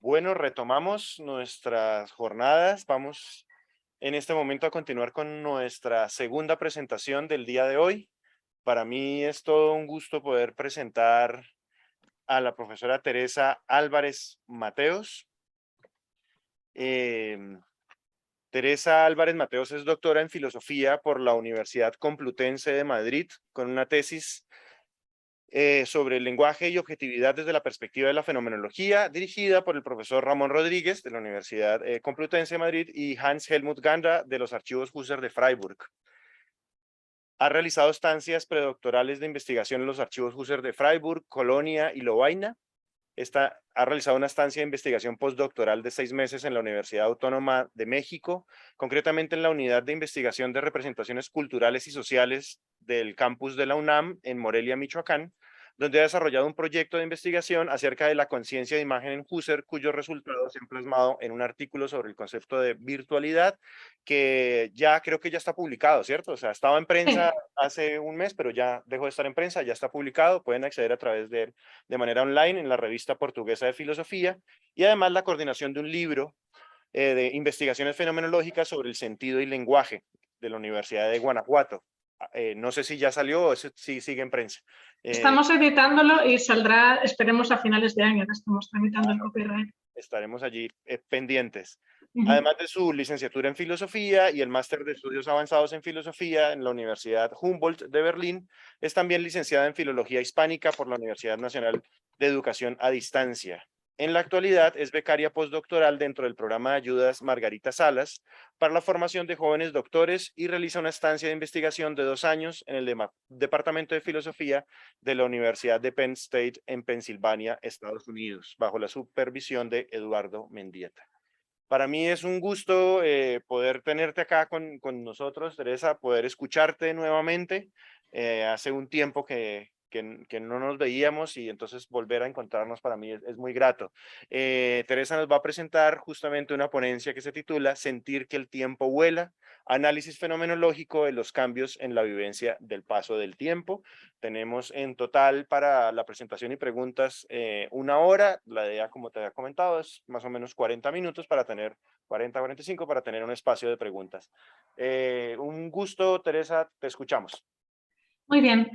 Bueno, retomamos nuestras jornadas. Vamos en este momento a continuar con nuestra segunda presentación del día de hoy. Para mí es todo un gusto poder presentar a la profesora Teresa Álvarez Mateos. Teresa Álvarez Mateos es doctora en filosofía por la Universidad Complutense de Madrid, con una tesis sobre el lenguaje y objetividad desde la perspectiva de la fenomenología, dirigida por el profesor Ramón Rodríguez de la Universidad Complutense de Madrid y Hans Helmut Ganda de los Archivos Husser de Freiburg. Ha realizado estancias predoctorales de investigación en los Archivos Husser de Freiburg, Colonia y Lovaina. Ha realizado una estancia de investigación postdoctoral de 6 meses en la Universidad Autónoma de México, concretamente en la Unidad de Investigación de Representaciones Culturales y Sociales del campus de la UNAM en Morelia, Michoacán, donde ha desarrollado un proyecto de investigación acerca de la conciencia de imagen en Husserl, cuyos resultados se han plasmado en un artículo sobre el concepto de virtualidad, que ya creo que ya está publicado, ¿cierto? O sea, estaba en prensa hace un mes, pero ya dejó de estar en prensa, ya está publicado, pueden acceder a través de él de manera online en la Revista Portuguesa de Filosofía, y además la coordinación de un libro de investigaciones fenomenológicas sobre el sentido y lenguaje de la Universidad de Guanajuato. No sé si ya salió o si sigue en prensa. Estamos editándolo y saldrá, esperemos, a finales de año. Estamos tramitando el copyright. Estaremos allí pendientes. Además de su licenciatura en filosofía y el máster de estudios avanzados en filosofía en la Universidad Humboldt de Berlín, es también licenciada en filología hispánica por la Universidad Nacional de Educación a Distancia. En la actualidad es becaria postdoctoral dentro del programa de ayudas Margarita Salas para la formación de jóvenes doctores y realiza una estancia de investigación de 2 años en el Departamento de Filosofía de la Universidad de Penn State en Pensilvania, Estados Unidos, bajo la supervisión de Eduardo Mendieta. Para mí es un gusto poder tenerte acá con nosotros, Teresa, poder escucharte nuevamente. Hace un tiempo que no nos veíamos y entonces volver a encontrarnos para mí es muy grato. Teresa nos va a presentar justamente una ponencia que se titula Sentir que el tiempo vuela, análisis fenomenológico de los cambios en la vivencia del paso del tiempo. Tenemos en total para la presentación y preguntas 1 hora. La idea, como te había comentado, es más o menos 40 minutos para tener 40-45 para tener un espacio de preguntas. Un gusto, Teresa, te escuchamos. Muy bien,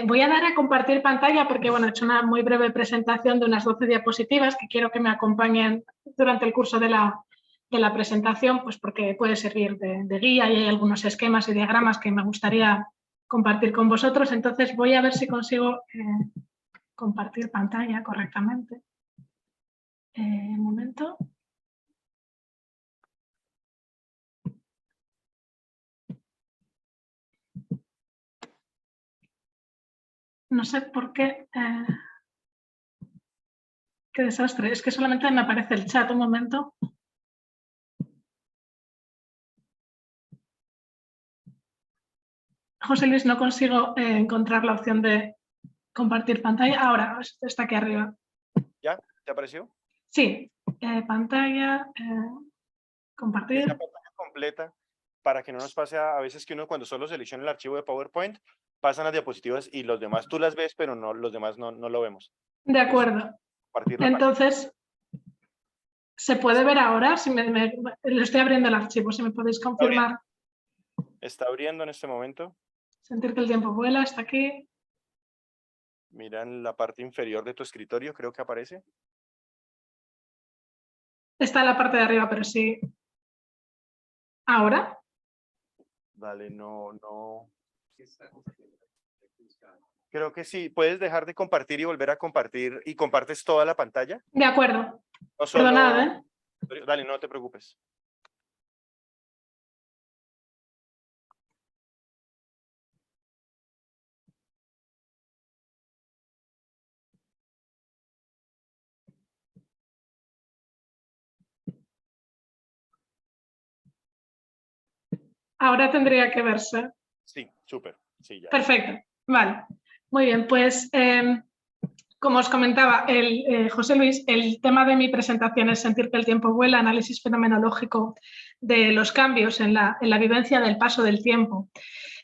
voy a dar a compartir pantalla porque bueno, he hecho una muy breve presentación de unas 12 diapositivas que quiero que me acompañen durante el curso de la presentación, pues porque puede servir de guía y hay algunos esquemas y diagramas que me gustaría compartir con vosotros. Entonces voy a ver si consigo compartir pantalla correctamente. Un momento. No sé por qué. Qué desastre. Es que solamente me aparece el chat. Un momento. José Luis, no consigo encontrar la opción de compartir pantalla. Ahora, está aquí arriba. ¿Ya? ¿Te apareció? Sí. Pantalla. Compartir. Es la pantalla completa para que no nos pase a veces que uno cuando solo selecciona el archivo de PowerPoint pasan las diapositivas y los demás tú las ves, pero no, los demás no lo vemos. De acuerdo. Entonces, ¿se puede ver ahora? Si lo estoy abriendo el archivo, si me podéis confirmar. Está abriendo en este momento. Sentir que el tiempo vuela, está aquí. Mira en la parte inferior de tu escritorio, creo que aparece. Está en la parte de arriba, pero sí. ¿Ahora? Vale, no. Creo que sí. ¿Puedes dejar de compartir y volver a compartir y compartes toda la pantalla? De acuerdo. No solo... Perdonad, ¿eh? Dale, no te preocupes. Ahora tendría que verse. Sí, súper. Sí, ya. Perfecto. Vale. Muy bien, pues como os comentaba José Luis, el tema de mi presentación es Sentir que el tiempo vuela, análisis fenomenológico de los cambios en la vivencia del paso del tiempo.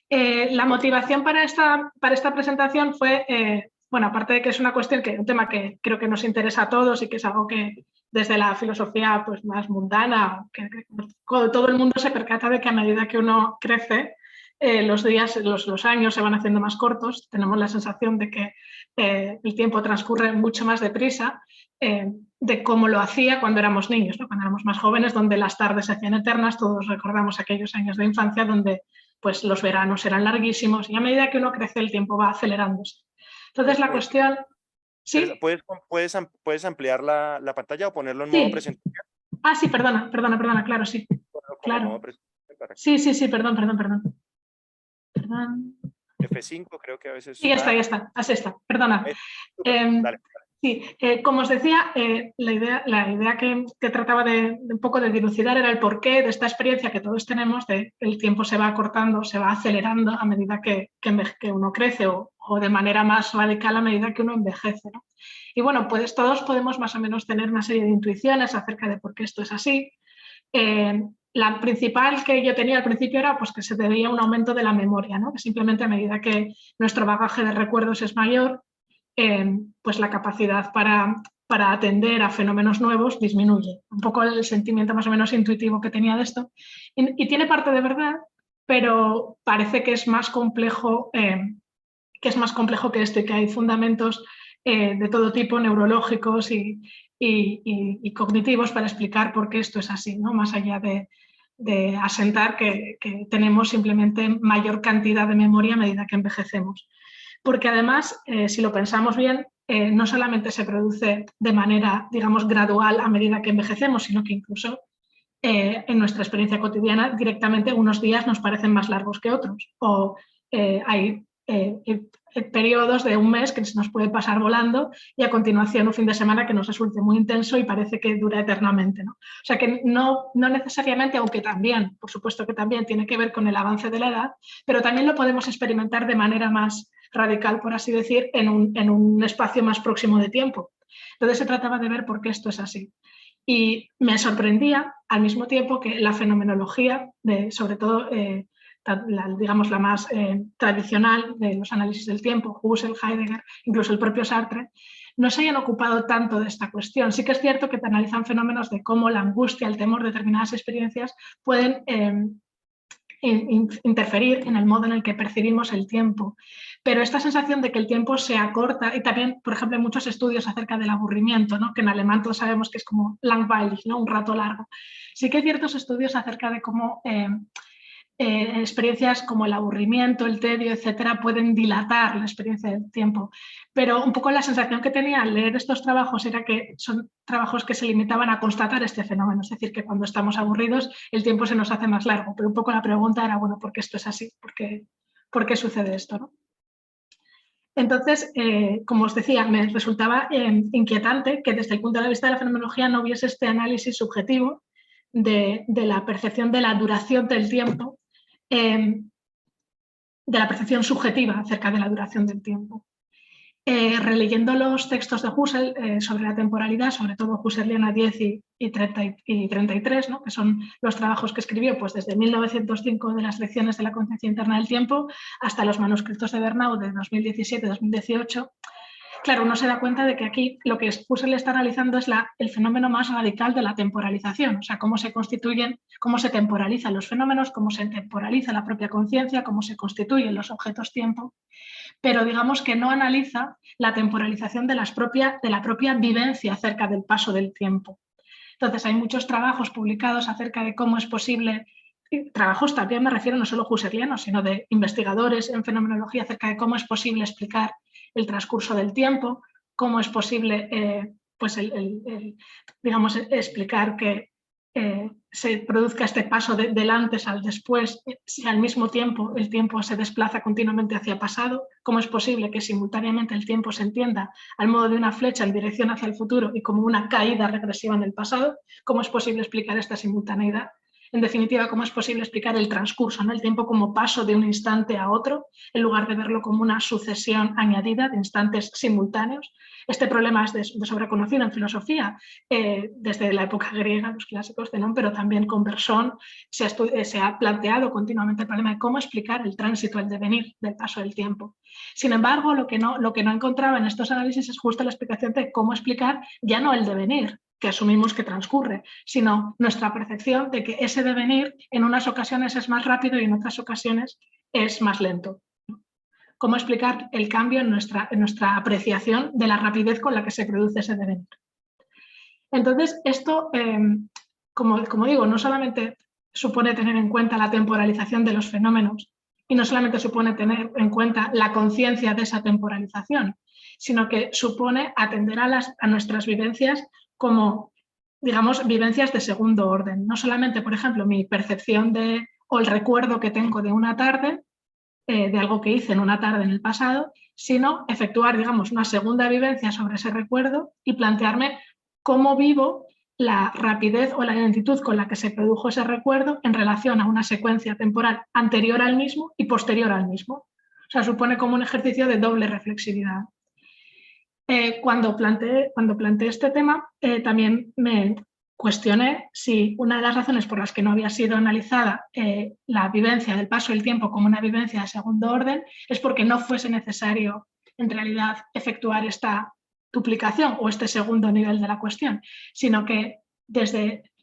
La motivación para esta presentación fue, bueno, aparte de que es una cuestión un tema que creo que nos interesa a todos y que es algo que desde la filosofía pues, más mundana, que todo el mundo se percata de que a medida que uno crece, los días, los años se van haciendo más cortos, tenemos la sensación de que el tiempo transcurre mucho más deprisa de cómo lo hacía cuando éramos niños, ¿no? Cuando éramos más jóvenes, donde las tardes se hacían eternas, todos recordamos aquellos años de infancia donde pues, los veranos eran larguísimos y a medida que uno crece el tiempo va acelerándose. Entonces la cuestión... ¿Sí? ¿Puedes ampliar la pantalla o ponerlo en modo Sí. presentación? Ah, sí, perdona, claro, sí. Ponerlo como Claro. modo presentación para Sí, perdón. F5 creo que a veces... Sí, ya está, así está, perdona. Dale. Sí, como os decía, la idea que trataba de un poco de dilucidar era el porqué de esta experiencia que todos tenemos de que el tiempo se va acortando, se va acelerando a medida que uno crece o de manera más radical a medida que uno envejece, ¿no? Y bueno, pues todos podemos más o menos tener una serie de intuiciones acerca de por qué esto es así. La principal que yo tenía al principio era pues, que se debía a un aumento de la memoria, ¿no? Que simplemente a medida que nuestro bagaje de recuerdos es mayor, pues la capacidad para atender a fenómenos nuevos disminuye. Un poco el sentimiento más o menos intuitivo que tenía de esto. Y tiene parte de verdad, pero parece que es más complejo que esto y que hay fundamentos de todo tipo, neurológicos y cognitivos para explicar por qué esto es así, ¿no? Más allá de asentar que tenemos simplemente mayor cantidad de memoria a medida que envejecemos. Porque además, si lo pensamos bien, no solamente se produce de manera, digamos, gradual a medida que envejecemos, sino que incluso en nuestra experiencia cotidiana directamente unos días nos parecen más largos que otros. O hay periodos de un mes que se nos puede pasar volando y a continuación un fin de semana que nos resulte muy intenso y parece que dura eternamente, ¿no? O sea que no necesariamente, aunque también, por supuesto que también tiene que ver con el avance de la edad, pero también lo podemos experimentar de manera más radical, por así decir, en un espacio más próximo de tiempo. Entonces se trataba de ver por qué esto es así. Y me sorprendía al mismo tiempo que la fenomenología, sobre todo digamos la más tradicional de los análisis del tiempo, Husserl, Heidegger, incluso el propio Sartre, no se hayan ocupado tanto de esta cuestión. Sí que es cierto que te analizan fenómenos de cómo la angustia, el temor de determinadas experiencias pueden interferir en el modo en el que percibimos el tiempo. Pero esta sensación de que el tiempo se acorta, y también, por ejemplo, hay muchos estudios acerca del aburrimiento, ¿no? Que en alemán todos sabemos que es como langweilig, ¿no? Un rato largo. Sí que hay ciertos estudios acerca de cómo experiencias como el aburrimiento, el tedio, etcétera, pueden dilatar la experiencia del tiempo. Pero un poco la sensación que tenía al leer estos trabajos era que son trabajos que se limitaban a constatar este fenómeno, es decir, que cuando estamos aburridos el tiempo se nos hace más largo. Pero un poco la pregunta era, bueno, ¿por qué esto es así? ¿Por qué sucede esto, ¿no? Entonces, como os decía, me resultaba inquietante que desde el punto de vista de la fenomenología no hubiese este análisis subjetivo de la percepción de la duración del tiempo, de la percepción subjetiva acerca de la duración del tiempo. Releyendo los textos de Husserl sobre la temporalidad, sobre todo Husserliana 10 y 33, ¿no? Que son los trabajos que escribió pues, desde 1905 de las lecciones de la conciencia interna del tiempo hasta los manuscritos de Bernau de 2017-2018, claro, uno se da cuenta de que aquí lo que Husserl está analizando es el fenómeno más radical de la temporalización, o sea, cómo se constituyen, cómo se temporalizan los fenómenos, cómo se temporaliza la propia conciencia, cómo se constituyen los objetos tiempo, pero digamos que no analiza la temporalización de la propia vivencia acerca del paso del tiempo. Entonces, hay muchos trabajos publicados acerca de cómo es posible, trabajos también me refiero no solo husserlianos, sino de investigadores en fenomenología acerca de cómo es posible explicar el transcurso del tiempo, cómo es posible pues digamos, explicar que se produzca este paso del antes al después, si al mismo tiempo el tiempo se desplaza continuamente hacia pasado, cómo es posible que simultáneamente el tiempo se entienda al modo de una flecha en dirección hacia el futuro y como una caída regresiva en el pasado, cómo es posible explicar esta simultaneidad. En definitiva, cómo es posible explicar el transcurso, ¿no? El tiempo como paso de un instante a otro, en lugar de verlo como una sucesión añadida de instantes simultáneos. Este problema es de sobreconocido en filosofía, desde la época griega, los clásicos de Zenón, pero también con Bersón se ha planteado continuamente el problema de cómo explicar el tránsito, el devenir del paso del tiempo. Sin embargo, lo que no encontraba en estos análisis es justo la explicación de cómo explicar ya no el devenir, que asumimos que transcurre, sino nuestra percepción de que ese devenir en unas ocasiones es más rápido y en otras ocasiones es más lento. ¿Cómo explicar el cambio en nuestra apreciación de la rapidez con la que se produce ese devenir? Entonces, esto, como digo, no solamente supone tener en cuenta la temporalización de los fenómenos y no solamente supone tener en cuenta la conciencia de esa temporalización, sino que supone atender a nuestras vivencias como, digamos, vivencias de segundo orden. No solamente, por ejemplo, mi percepción o el recuerdo que tengo de una tarde, de algo que hice en una tarde en el pasado, sino efectuar, digamos, una segunda vivencia sobre ese recuerdo y plantearme cómo vivo la rapidez o la lentitud con la que se produjo ese recuerdo en relación a una secuencia temporal anterior al mismo y posterior al mismo. O sea, supone como un ejercicio de doble reflexividad. Cuando planteé este tema, también me cuestioné si una de las razones por las que no había sido analizada la vivencia del paso del tiempo como una vivencia de segundo orden es porque no fuese necesario, en realidad, efectuar esta duplicación o este segundo nivel de la cuestión, sino que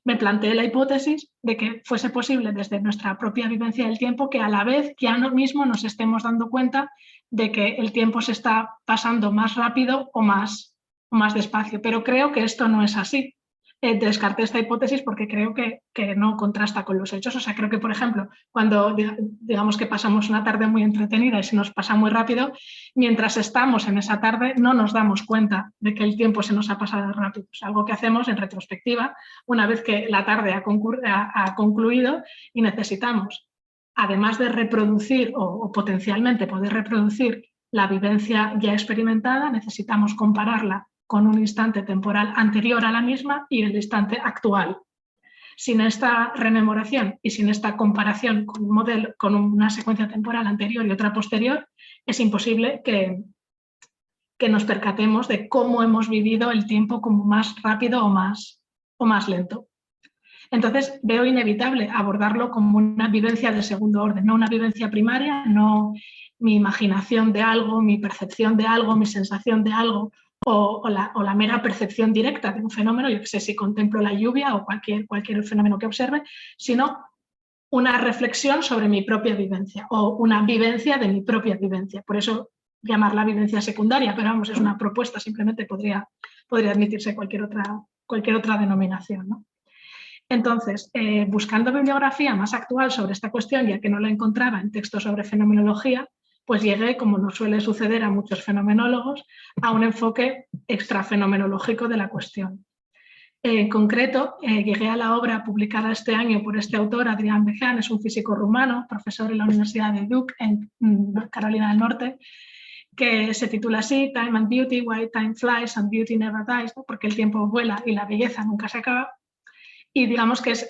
me planteé la hipótesis de que fuese posible desde nuestra propia vivencia del tiempo que a la vez ya mismo nos estemos dando cuenta de que el tiempo se está pasando más rápido o más despacio. Pero creo que esto no es así. Descarté esta hipótesis porque creo que no contrasta con los hechos. O sea, creo que, por ejemplo, cuando digamos que pasamos una tarde muy entretenida y se nos pasa muy rápido, mientras estamos en esa tarde no nos damos cuenta de que el tiempo se nos ha pasado rápido. Es algo que hacemos en retrospectiva una vez que la tarde ha concluido y necesitamos, además de reproducir o potencialmente poder reproducir la vivencia ya experimentada, necesitamos compararla con un instante temporal anterior a la misma y el instante actual. Sin esta rememoración y sin esta comparación con un modelo, con una secuencia temporal anterior y otra posterior, es imposible que nos percatemos de cómo hemos vivido el tiempo como más rápido o más lento. Entonces veo inevitable abordarlo como una vivencia de segundo orden, no una vivencia primaria, no mi imaginación de algo, mi percepción de algo, mi sensación de algo o la mera percepción directa de un fenómeno, yo que sé si contemplo la lluvia o cualquier fenómeno que observe, sino una reflexión sobre mi propia vivencia o una vivencia de mi propia vivencia. Por eso llamarla vivencia secundaria, pero vamos, es una propuesta, simplemente podría admitirse cualquier otra denominación, ¿no? Entonces, buscando bibliografía más actual sobre esta cuestión, ya que no la encontraba en textos sobre fenomenología, pues llegué, como nos suele suceder a muchos fenomenólogos, a un enfoque extrafenomenológico de la cuestión. En concreto, llegué a la obra publicada este año por este autor, Adrián Bejan, es un físico rumano, profesor en la Universidad de Duke, en Carolina del Norte, que se titula así, Time and Beauty, Why Time Flies and Beauty Never Dies, ¿no? Porque el tiempo vuela y la belleza nunca se acaba. Y digamos que es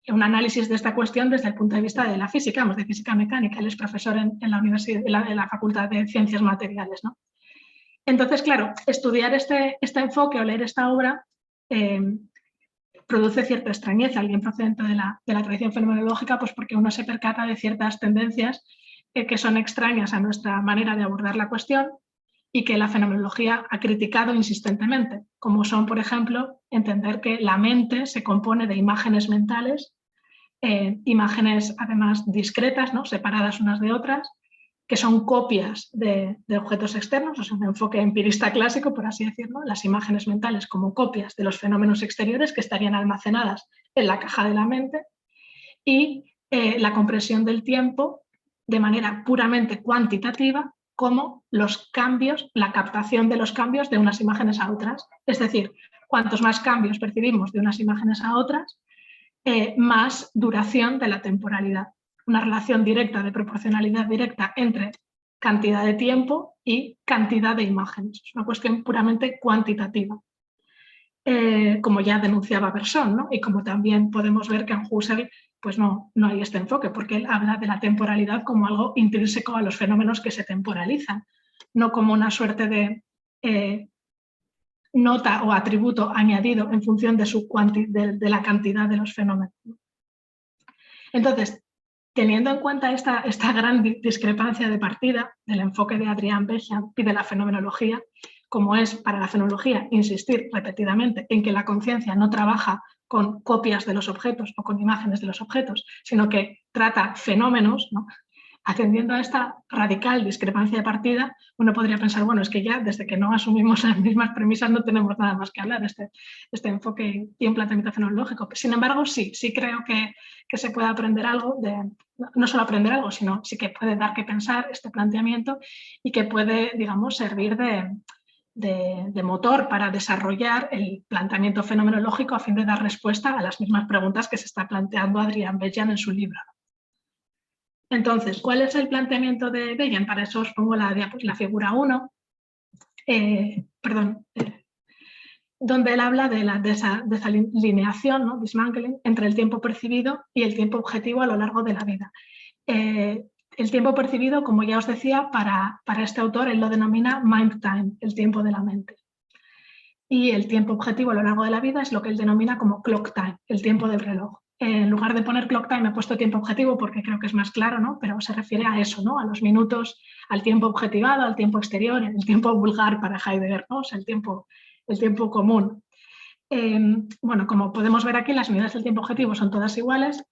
un análisis de esta cuestión desde el punto de vista de la física, de física mecánica. Él es profesor en la universidad, en la Facultad de Ciencias Materiales, ¿no? Entonces, claro, estudiar este enfoque o leer esta obra produce cierta extrañeza, alguien procedente de la tradición fenomenológica, pues porque uno se percata de ciertas tendencias que son extrañas a nuestra manera de abordar la cuestión y que la fenomenología ha criticado insistentemente, como son, por ejemplo, entender que la mente se compone de imágenes mentales, imágenes además discretas, ¿no? Separadas unas de otras, que son copias de objetos externos, o sea, un enfoque empirista clásico, por así decirlo, las imágenes mentales como copias de los fenómenos exteriores que estarían almacenadas en la caja de la mente, y la comprensión del tiempo de manera puramente cuantitativa como los cambios, la captación de los cambios de unas imágenes a otras. Es decir, cuantos más cambios percibimos de unas imágenes a otras, más duración de la temporalidad. Una relación directa de proporcionalidad directa entre cantidad de tiempo y cantidad de imágenes. Es una cuestión puramente cuantitativa. Como ya denunciaba Bergson, ¿no? Y como también podemos ver que en Husserl pues no hay este enfoque, porque él habla de la temporalidad como algo intrínseco a los fenómenos que se temporalizan, no como una suerte de nota o atributo añadido en función de la cantidad de los fenómenos. Entonces, teniendo en cuenta esta gran discrepancia de partida del enfoque de Adrián Bejan y de la fenomenología, como es para la fenomenología insistir repetidamente en que la conciencia no trabaja con copias de los objetos o con imágenes de los objetos, sino que trata fenómenos, ¿no? Atendiendo a esta radical discrepancia de partida, uno podría pensar, bueno, es que ya desde que no asumimos las mismas premisas no tenemos nada más que hablar, este enfoque y un planteamiento fenomenológico. Sin embargo, sí creo que se puede aprender algo, no solo aprender algo, sino sí que puede dar que pensar este planteamiento y que puede, digamos, servir de motor para desarrollar el planteamiento fenomenológico a fin de dar respuesta a las mismas preguntas que se está planteando Adrián Bejan en su libro. Entonces, ¿cuál es el planteamiento de Bejan? Para eso os pongo la figura 1, donde él habla de esa desalineación, ¿no? Dismantling, entre el tiempo percibido y el tiempo objetivo a lo largo de la vida. El tiempo percibido, como ya os decía, para este autor él lo denomina mind time, el tiempo de la mente. Y el tiempo objetivo a lo largo de la vida es lo que él denomina como clock time, el tiempo del reloj. En lugar de poner clock time he puesto tiempo objetivo porque creo que es más claro, ¿no? Pero se refiere a eso, ¿no? A los minutos, al tiempo objetivado, al tiempo exterior, el tiempo vulgar para Heidegger, ¿no? O sea, el tiempo común. Bueno, como podemos ver aquí, las unidades del tiempo objetivo son todas iguales,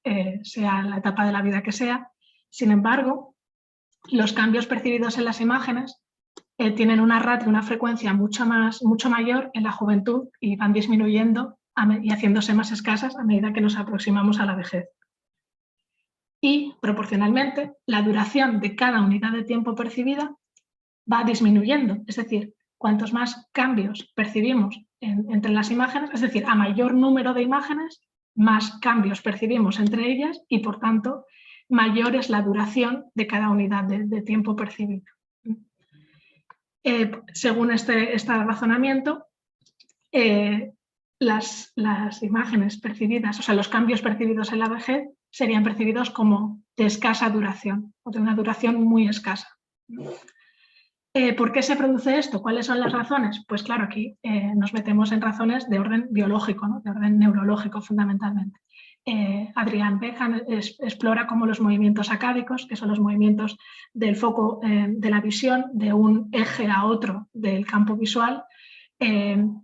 sea la etapa de la vida que sea. Sin embargo, los cambios percibidos en las imágenes tienen una ratio, una frecuencia mucho mayor en la juventud y van disminuyendo y haciéndose más escasas a medida que nos aproximamos a la vejez. Y, proporcionalmente, la duración de cada unidad de tiempo percibida va disminuyendo. Es decir, cuantos más cambios percibimos entre las imágenes, es decir, a mayor número de imágenes, más cambios percibimos entre ellas y, por tanto, mayor es la duración de cada unidad de tiempo percibido. Según este razonamiento, las imágenes percibidas, o sea, los cambios percibidos en la vejez serían percibidos como de escasa duración o de una duración muy escasa. ¿Por qué se produce esto? ¿Cuáles son las razones? Pues claro, aquí nos metemos en razones de orden biológico, ¿no? De orden neurológico fundamentalmente. Adrián Bejan explora cómo los movimientos acádicos, que son los movimientos del foco de la visión de un eje a otro del campo visual,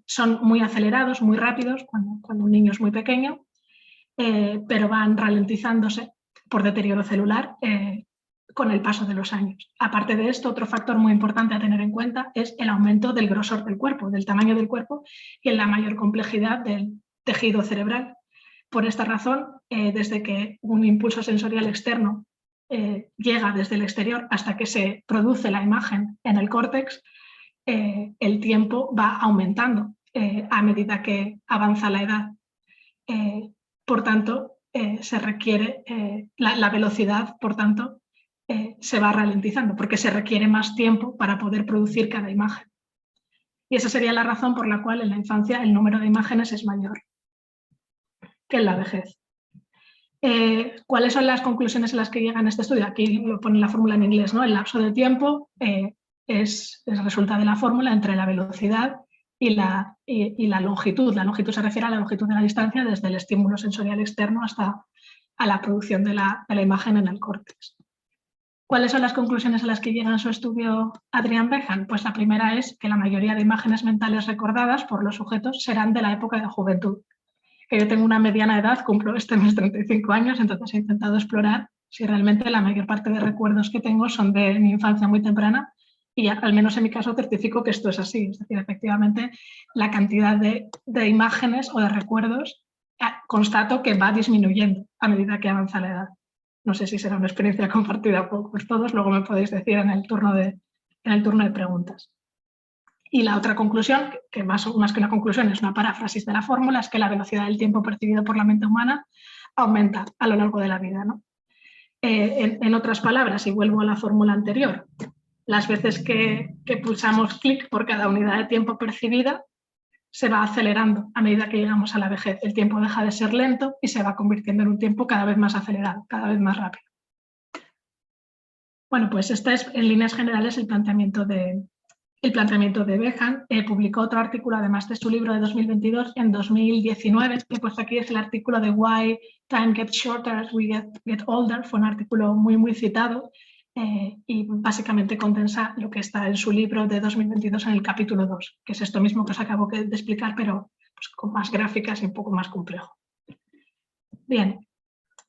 son muy acelerados, muy rápidos cuando un niño es muy pequeño, pero van ralentizándose por deterioro celular con el paso de los años. Aparte de esto, otro factor muy importante a tener en cuenta es el aumento del grosor del cuerpo, del tamaño del cuerpo y en la mayor complejidad del tejido cerebral. Por esta razón, desde que un impulso sensorial externo llega desde el exterior hasta que se produce la imagen en el córtex, el tiempo va aumentando a medida que avanza la edad. Por tanto, se requiere la velocidad, por tanto, se va ralentizando porque se requiere más tiempo para poder producir cada imagen. Y esa sería la razón por la cual en la infancia el número de imágenes es mayor que en la vejez. ¿Cuáles son las conclusiones a las que llega en este estudio? Aquí lo pone la fórmula en inglés, ¿no? El lapso de tiempo resulta de la fórmula entre la velocidad y la longitud. La longitud se refiere a la longitud de la distancia desde el estímulo sensorial externo hasta a la producción de la imagen en el córtex. ¿Cuáles son las conclusiones a las que llega en su estudio Adrián Bejan? Pues la primera es que la mayoría de imágenes mentales recordadas por los sujetos serán de la época de juventud. Que yo tengo una mediana edad, cumplo este mes 35 años, entonces he intentado explorar si realmente la mayor parte de recuerdos que tengo son de mi infancia muy temprana y al menos en mi caso certifico que esto es así. Es decir, efectivamente, la cantidad de imágenes o de recuerdos constato que va disminuyendo a medida que avanza la edad. No sé si será una experiencia compartida por todos, luego me podéis decir en el turno de preguntas. Y la otra conclusión, que más que una conclusión es una paráfrasis de la fórmula, es que la velocidad del tiempo percibido por la mente humana aumenta a lo largo de la vida, ¿no? En otras palabras, y vuelvo a la fórmula anterior, las veces que pulsamos clic por cada unidad de tiempo percibida, se va acelerando a medida que llegamos a la vejez. El tiempo deja de ser lento y se va convirtiendo en un tiempo cada vez más acelerado, cada vez más rápido. Bueno, pues este es en líneas generales el planteamiento de Bejan. Publicó otro artículo, además de su libro de 2022, en 2019, que he puesto aquí es el artículo de Why Time Gets Shorter as We Get Older. Fue un artículo muy, muy citado y básicamente condensa lo que está en su libro de 2022 en el capítulo 2, que es esto mismo que os acabo de explicar, pero pues, con más gráficas y un poco más complejo. Bien,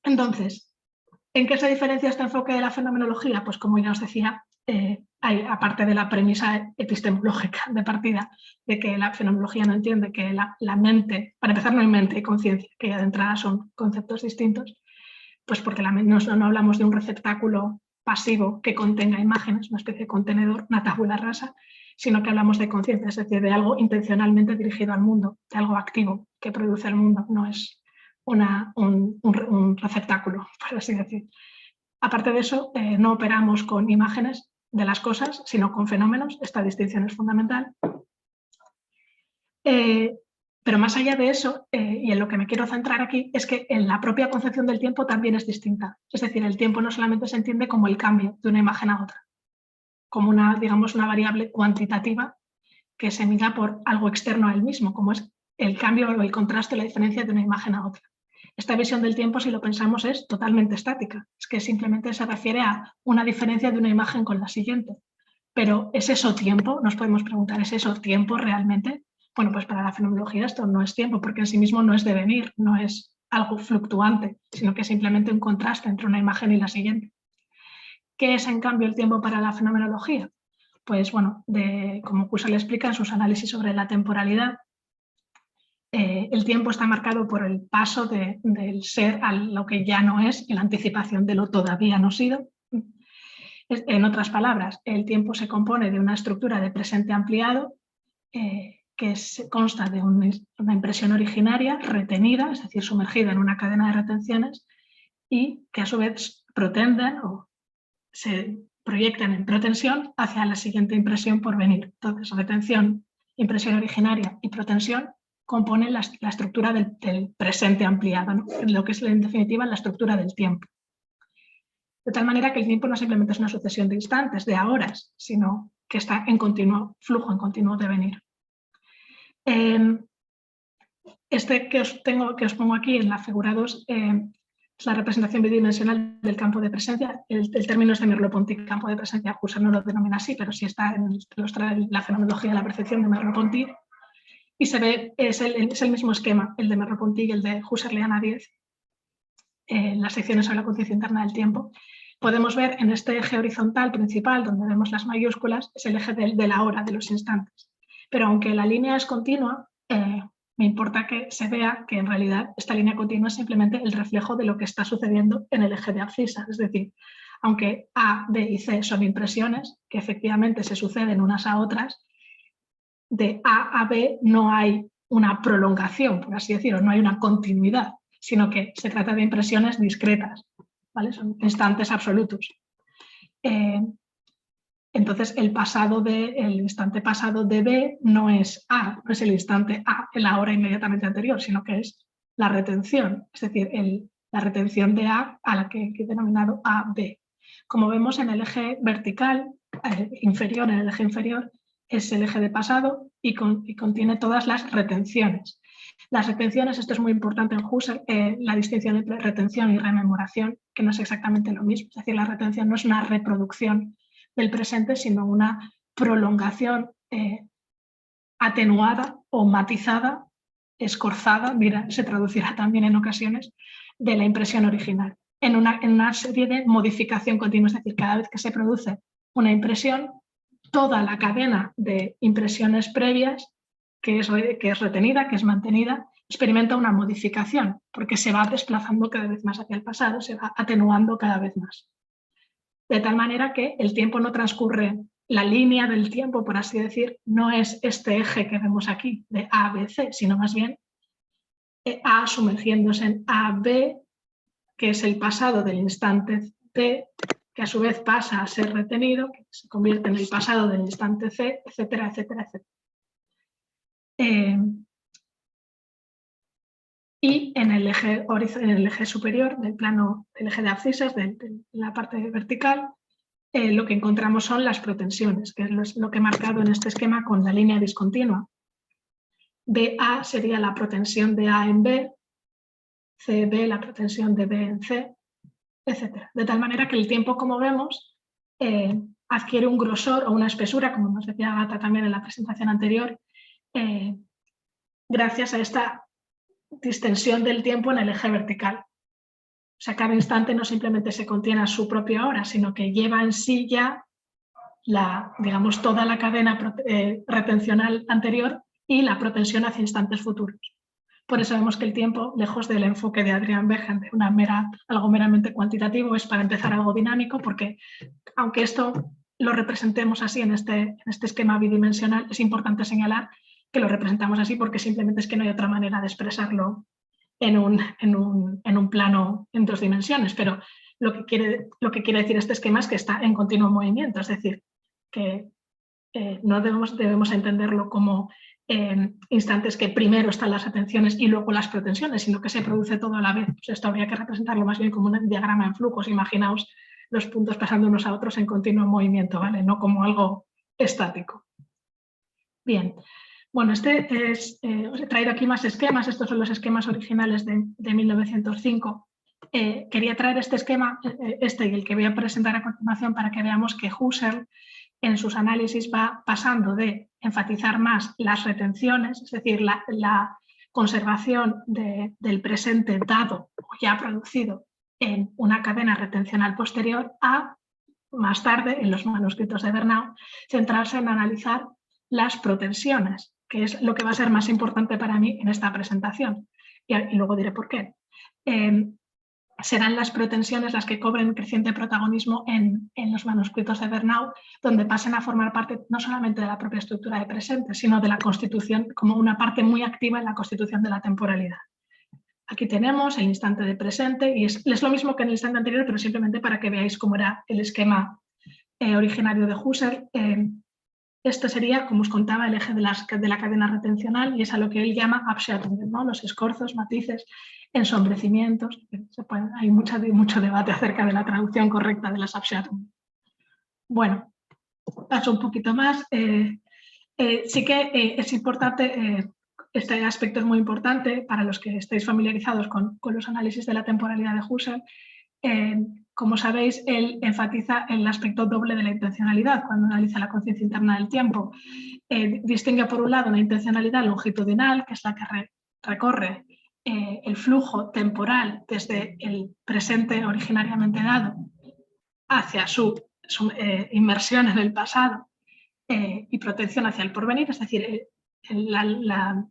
entonces, ¿en qué se diferencia este enfoque de la fenomenología? Pues como ya os decía, hay, aparte de la premisa epistemológica de partida, de que la fenomenología no entiende que la mente, para empezar no hay mente y conciencia, que ya de entrada son conceptos distintos, pues porque no hablamos de un receptáculo pasivo que contenga imágenes, una especie de contenedor, una tabula rasa, sino que hablamos de conciencia, es decir, de algo intencionalmente dirigido al mundo, de algo activo que produce el mundo, no es un receptáculo, por así decir. Aparte de eso, no operamos con imágenes de las cosas, sino con fenómenos. Esta distinción es fundamental. Pero más allá de eso, y en lo que me quiero centrar aquí, es que en la propia concepción del tiempo también es distinta. Es decir, el tiempo no solamente se entiende como el cambio de una imagen a otra, como digamos, una variable cuantitativa que se mida por algo externo a él mismo, como es el cambio o el contraste, la diferencia de una imagen a otra. Esta visión del tiempo, si lo pensamos, es totalmente estática. Es que simplemente se refiere a una diferencia de una imagen con la siguiente. Pero ¿es eso tiempo? Nos podemos preguntar, ¿es eso tiempo realmente? Bueno, pues para la fenomenología esto no es tiempo, porque en sí mismo no es devenir, no es algo fluctuante, sino que es simplemente un contraste entre una imagen y la siguiente. ¿Qué es, en cambio, el tiempo para la fenomenología? Pues bueno, como Husserl explica en sus análisis sobre la temporalidad, el tiempo está marcado por el paso del ser a lo que ya no es y la anticipación de lo todavía no sido. En otras palabras, el tiempo se compone de una estructura de presente ampliado que consta de una impresión originaria retenida, es decir, sumergida en una cadena de retenciones y que a su vez pretenden o se proyectan en protensión hacia la siguiente impresión por venir. Entonces, retención, impresión originaria y protensión componen la estructura del presente ampliado, ¿no? Lo que es en definitiva la estructura del tiempo. De tal manera que el tiempo no simplemente es una sucesión de instantes, de horas, sino que está en continuo flujo, en continuo devenir. Este que os pongo aquí en la figura 2 es la representación bidimensional del campo de presencia. El término es de Merleau-Ponty, campo de presencia. Husserl no lo denomina así, pero sí está en la fenomenología de la percepción de Merleau-Ponty. Y se ve, es el mismo esquema, el de Merleau-Ponty y el de Husserliana 10, en las secciones sobre la conciencia interna del tiempo. Podemos ver en este eje horizontal principal, donde vemos las mayúsculas, es el eje de la hora, de los instantes. Pero aunque la línea es continua, me importa que se vea que en realidad esta línea continua es simplemente el reflejo de lo que está sucediendo en el eje de abscisa. Es decir, aunque A, B y C son impresiones que efectivamente se suceden unas a otras, de A a B no hay una prolongación, por así decirlo, no hay una continuidad, sino que se trata de impresiones discretas, ¿vale? Son instantes absolutos. Entonces, el instante pasado de B no es A, no es el instante A en la hora inmediatamente anterior, sino que es la retención, es decir, la retención de A a la que he denominado AB. Como vemos en el eje vertical inferior, en el eje inferior, es el eje de pasado y contiene todas las retenciones. Las retenciones, esto es muy importante en Husserl, la distinción entre retención y rememoración, que no es exactamente lo mismo. Es decir, la retención no es una reproducción del presente, sino una prolongación atenuada o matizada, escorzada, mira, se traducirá también en ocasiones, de la impresión original, en una serie de modificación continua, es decir, cada vez que se produce una impresión, toda la cadena de impresiones previas, que es retenida, que es mantenida, experimenta una modificación, porque se va desplazando cada vez más hacia el pasado, se va atenuando cada vez más. De tal manera que el tiempo no transcurre, la línea del tiempo, por así decir, no es este eje que vemos aquí, de A, B, C, sino más bien A sumergiéndose en A, B, que es el pasado del instante C, que a su vez pasa a ser retenido, que se convierte en el pasado del instante C, etcétera, etcétera, etcétera. Y en el eje superior del plano, del eje de abscisas, de la parte vertical, lo que encontramos son las protensiones, que es lo que he marcado en este esquema con la línea discontinua. BA sería la protensión de A en B, CB la protensión de B en C, etc. De tal manera que el tiempo, como vemos, adquiere un grosor o una espesura, como nos decía Agata también en la presentación anterior, gracias a esta distensión del tiempo en el eje vertical. O sea, cada instante no simplemente se contiene a su propia hora, sino que lleva en sí ya digamos, toda la cadena retencional anterior y la protensión hacia instantes futuros. Por eso vemos que el tiempo, lejos del enfoque de Adrian Behan de algo meramente cuantitativo, es para empezar algo dinámico, porque aunque esto lo representemos así en este esquema bidimensional, es importante señalar que lo representamos así porque simplemente es que no hay otra manera de expresarlo en un plano en 2 dimensiones, pero lo que quiere decir este esquema es que está en continuo movimiento, es decir, que no debemos entenderlo como instantes que primero están las retenciones y luego las protensiones, sino que se produce todo a la vez. Pues esto habría que representarlo más bien como un diagrama en flujos. Imaginaos los puntos pasando unos a otros en continuo movimiento, ¿vale? No como algo estático. Bien, bueno, os he traído aquí más esquemas. Estos son los esquemas originales de 1905. Quería traer este esquema, y el que voy a presentar a continuación, para que veamos que Husserl en sus análisis va pasando de enfatizar más las retenciones, es decir, la conservación del presente dado o ya producido en una cadena retencional posterior, a más tarde, en los manuscritos de Bernau, centrarse en analizar las protensiones, que es lo que va a ser más importante para mí en esta presentación. Y luego diré por qué. Serán las protensiones las que cobren creciente protagonismo en los manuscritos de Bernau, donde pasen a formar parte no solamente de la propia estructura de presente, sino de la constitución, como una parte muy activa en la constitución de la temporalidad. Aquí tenemos el instante de presente, y es lo mismo que en el instante anterior, pero simplemente para que veáis cómo era el esquema originario de Husserl. Este sería, como os contaba, el eje de la cadena retencional, y es a lo que él llama Abschattung, ¿no? Los escorzos, matices, ensombrecimientos. Hay mucho debate acerca de la traducción correcta de las Abschattung. Bueno, paso un poquito más. Sí que es importante, este aspecto es muy importante para los que estéis familiarizados con los análisis de la temporalidad de Husserl. Como sabéis, él enfatiza el aspecto doble de la intencionalidad cuando analiza la conciencia interna del tiempo. Distingue, por un lado, una intencionalidad longitudinal, que es la que recorre el flujo temporal desde el presente originariamente dado hacia su inmersión en el pasado y protección hacia el porvenir, es decir, la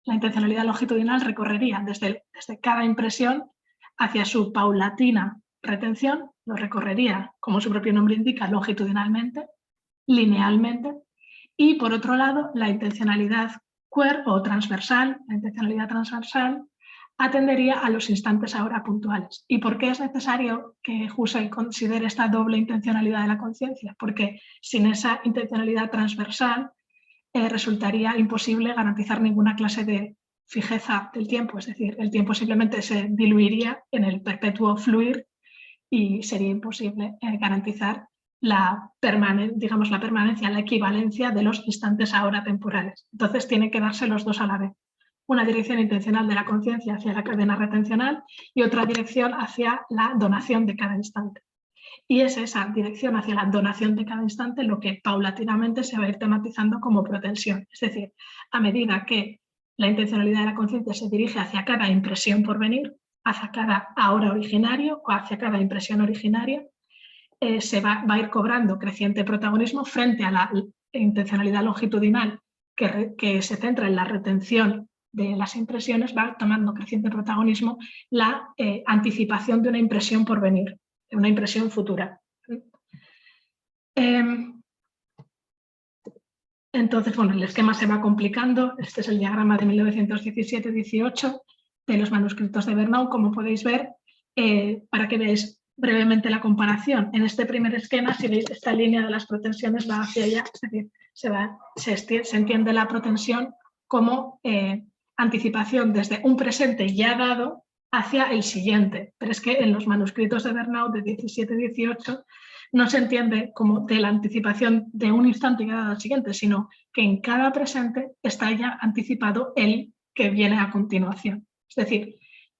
intencionalidad longitudinal recorrería desde cada impresión hacia su paulatina retención, lo recorrería, como su propio nombre indica, longitudinalmente, linealmente, y por otro lado, la intencionalidad queer o transversal, la intencionalidad transversal, atendería a los instantes ahora puntuales. ¿Y por qué es necesario que Husserl considere esta doble intencionalidad de la conciencia? Porque sin esa intencionalidad transversal resultaría imposible garantizar ninguna clase de fijeza del tiempo, es decir, el tiempo simplemente se diluiría en el perpetuo fluir y sería imposible garantizar la permanencia, la equivalencia de los instantes ahora temporales. Entonces tienen que darse los dos a la vez. Una dirección intencional de la conciencia hacia la cadena retencional y otra dirección hacia la donación de cada instante. Y es esa dirección hacia la donación de cada instante lo que paulatinamente se va a ir tematizando como protensión. Es decir, a medida que la intencionalidad de la conciencia se dirige hacia cada impresión por venir, hacia cada ahora originario o hacia cada impresión originaria, se va a ir cobrando creciente protagonismo frente a la intencionalidad longitudinal que se centra en la retención de las impresiones, va tomando creciente protagonismo la anticipación de una impresión por venir, de una impresión futura. Entonces, bueno, el esquema se va complicando. Este es el diagrama de 1917-18 de los manuscritos de Bernau, como podéis ver, para que veáis brevemente la comparación. En este primer esquema, si veis, esta línea de las protensiones va hacia allá, es decir, se entiende la protensión como anticipación desde un presente ya dado hacia el siguiente. Pero es que en los manuscritos de Bernau de 17-18 no se entiende como de la anticipación de un instante ya dado al siguiente, sino que en cada presente está ya anticipado el que viene a continuación. Es decir,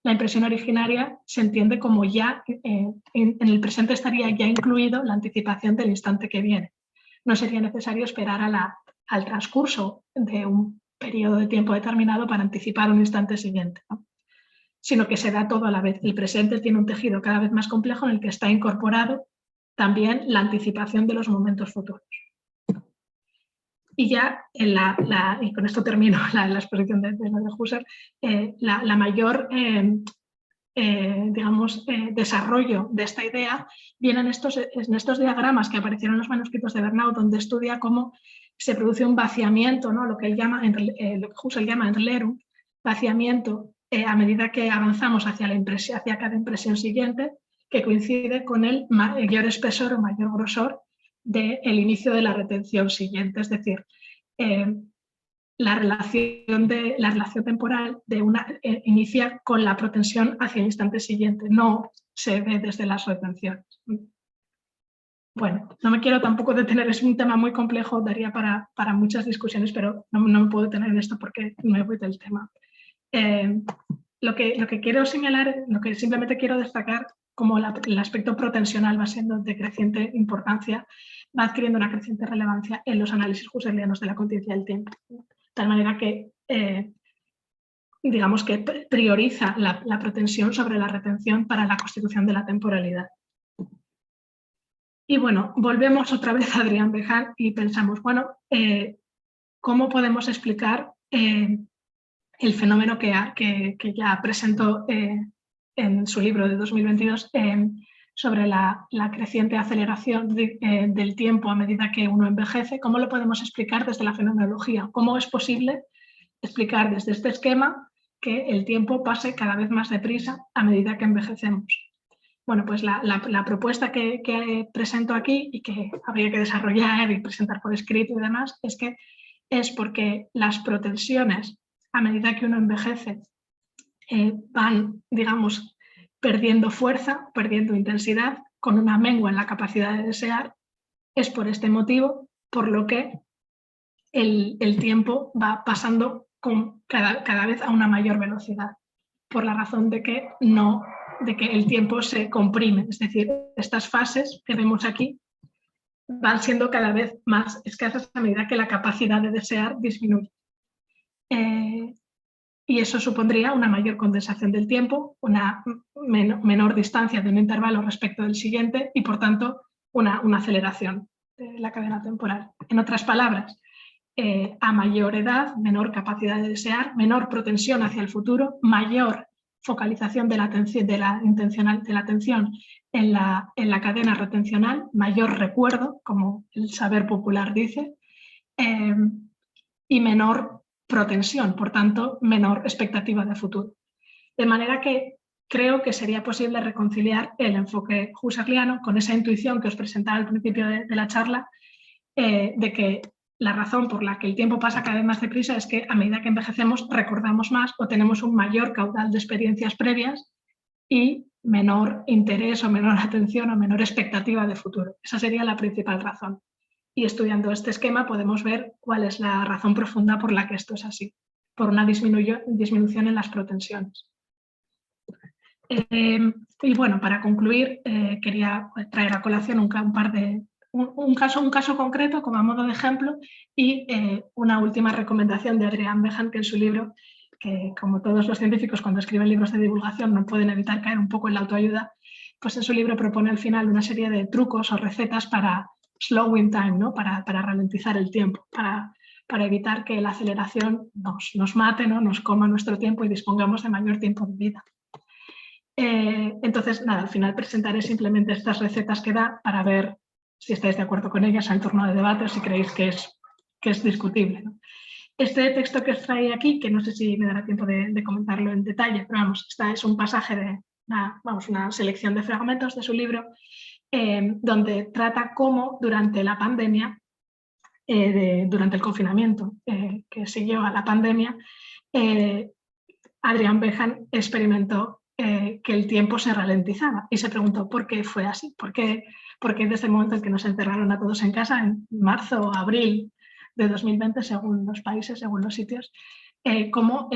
la impresión originaria se entiende como ya, en el presente estaría ya incluido la anticipación del instante que viene. No sería necesario esperar al transcurso de un periodo de tiempo determinado para anticipar un instante siguiente, ¿no? Sino que se da todo a la vez. El presente tiene un tejido cada vez más complejo en el que está incorporado también la anticipación de los momentos futuros. Y ya, y con esto termino la exposición de Husserl, la mayor desarrollo de esta idea viene en estos diagramas que aparecieron en los manuscritos de Bernau, donde estudia cómo se produce un vaciamiento, ¿no? Lo que Husserl llama Entleerung, vaciamiento a medida que avanzamos hacia cada impresión siguiente, que coincide con el mayor espesor o mayor grosor del inicio de la retención siguiente. Es decir, la relación temporal inicia con la protensión hacia el instante siguiente, no se ve desde las retenciones. Bueno, no me quiero tampoco detener, es un tema muy complejo, daría para muchas discusiones, pero no me puedo detener en esto porque me voy del tema. Lo que quiero señalar, lo que simplemente quiero destacar, como el aspecto protensional va siendo de creciente importancia, va adquiriendo una creciente relevancia en los análisis husserlianos de la conciencia del tiempo. De tal manera que, digamos que prioriza la protensión sobre la retención para la constitución de la temporalidad. Y bueno, volvemos otra vez a Adrián Behan y pensamos, bueno, ¿cómo podemos explicar el fenómeno que ya presentó en su libro de 2022 sobre la creciente aceleración del tiempo a medida que uno envejece? ¿Cómo lo podemos explicar desde la fenomenología? ¿Cómo es posible explicar desde este esquema que el tiempo pase cada vez más deprisa a medida que envejecemos? Bueno, pues la propuesta que presento aquí y que habría que desarrollar y presentar por escrito y demás es porque las protensiones a medida que uno envejece van, digamos, perdiendo fuerza, perdiendo intensidad, con una mengua en la capacidad de desear. Es por este motivo por lo que el tiempo va pasando cada vez a una mayor velocidad, por la razón de que el tiempo se comprime. Es decir, estas fases que vemos aquí van siendo cada vez más escasas a medida que la capacidad de desear disminuye. Y eso supondría una mayor condensación del tiempo, una menor distancia de un intervalo respecto del siguiente y, por tanto, una aceleración de la cadena temporal. En otras palabras, a mayor edad, menor capacidad de desear, menor protensión hacia el futuro, mayor focalización de la atención en la cadena retencional, mayor recuerdo, como el saber popular dice, y menor protensión, por tanto, menor expectativa de futuro. De manera que creo que sería posible reconciliar el enfoque husserliano con esa intuición que os presentaba al principio de la charla, de que la razón por la que el tiempo pasa cada vez más deprisa es que a medida que envejecemos recordamos más o tenemos un mayor caudal de experiencias previas y menor interés o menor atención o menor expectativa de futuro. Esa sería la principal razón. Y estudiando este esquema podemos ver cuál es la razón profunda por la que esto es así, por una disminución en las protensiones. Y bueno, para concluir, quería traer a colación un caso concreto como a modo de ejemplo y una última recomendación de Adrián Behan, que en su libro, que como todos los científicos cuando escriben libros de divulgación no pueden evitar caer un poco en la autoayuda, pues en su libro propone al final una serie de trucos o recetas para slowing time, ¿no? para ralentizar el tiempo, para evitar que la aceleración nos mate, ¿no? Nos coma nuestro tiempo y dispongamos de mayor tiempo de vida. Entonces, nada, al final presentaré simplemente estas recetas que da para ver si estáis de acuerdo con ellas en turno de debate o si creéis que es discutible, ¿no? Este texto que os trae aquí, que no sé si me dará tiempo de comentarlo en detalle, pero vamos, esta es un pasaje de una selección de fragmentos de su libro, donde trata cómo durante la pandemia, durante el confinamiento que siguió a la pandemia, Adrián Behan experimentó que el tiempo se ralentizaba y se preguntó por qué fue así, por qué desde el momento en que nos encerraron a todos en casa, en marzo o abril de 2020, según los países, según los sitios, cómo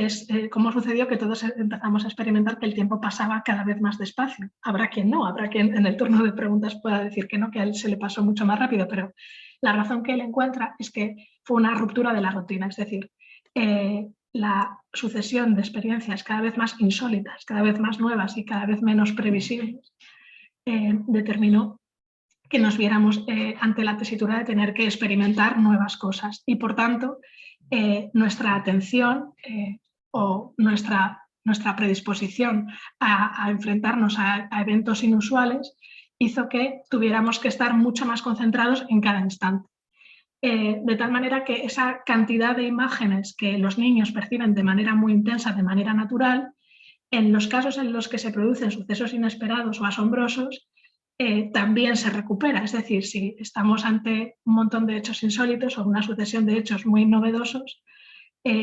sucedió que todos empezamos a experimentar que el tiempo pasaba cada vez más despacio. Habrá quien no, habrá quien en el turno de preguntas pueda decir que no, que a él se le pasó mucho más rápido, pero la razón que él encuentra es que fue una ruptura de la rutina, es decir, la sucesión de experiencias cada vez más insólitas, cada vez más nuevas y cada vez menos previsibles determinó que nos viéramos ante la tesitura de tener que experimentar nuevas cosas y, por tanto, nuestra atención o nuestra predisposición a enfrentarnos a eventos inusuales hizo que tuviéramos que estar mucho más concentrados en cada instante. De tal manera que esa cantidad de imágenes que los niños perciben de manera muy intensa, de manera natural, en los casos en los que se producen sucesos inesperados o asombrosos, también se recupera. Es decir, si estamos ante un montón de hechos insólitos o una sucesión de hechos muy novedosos,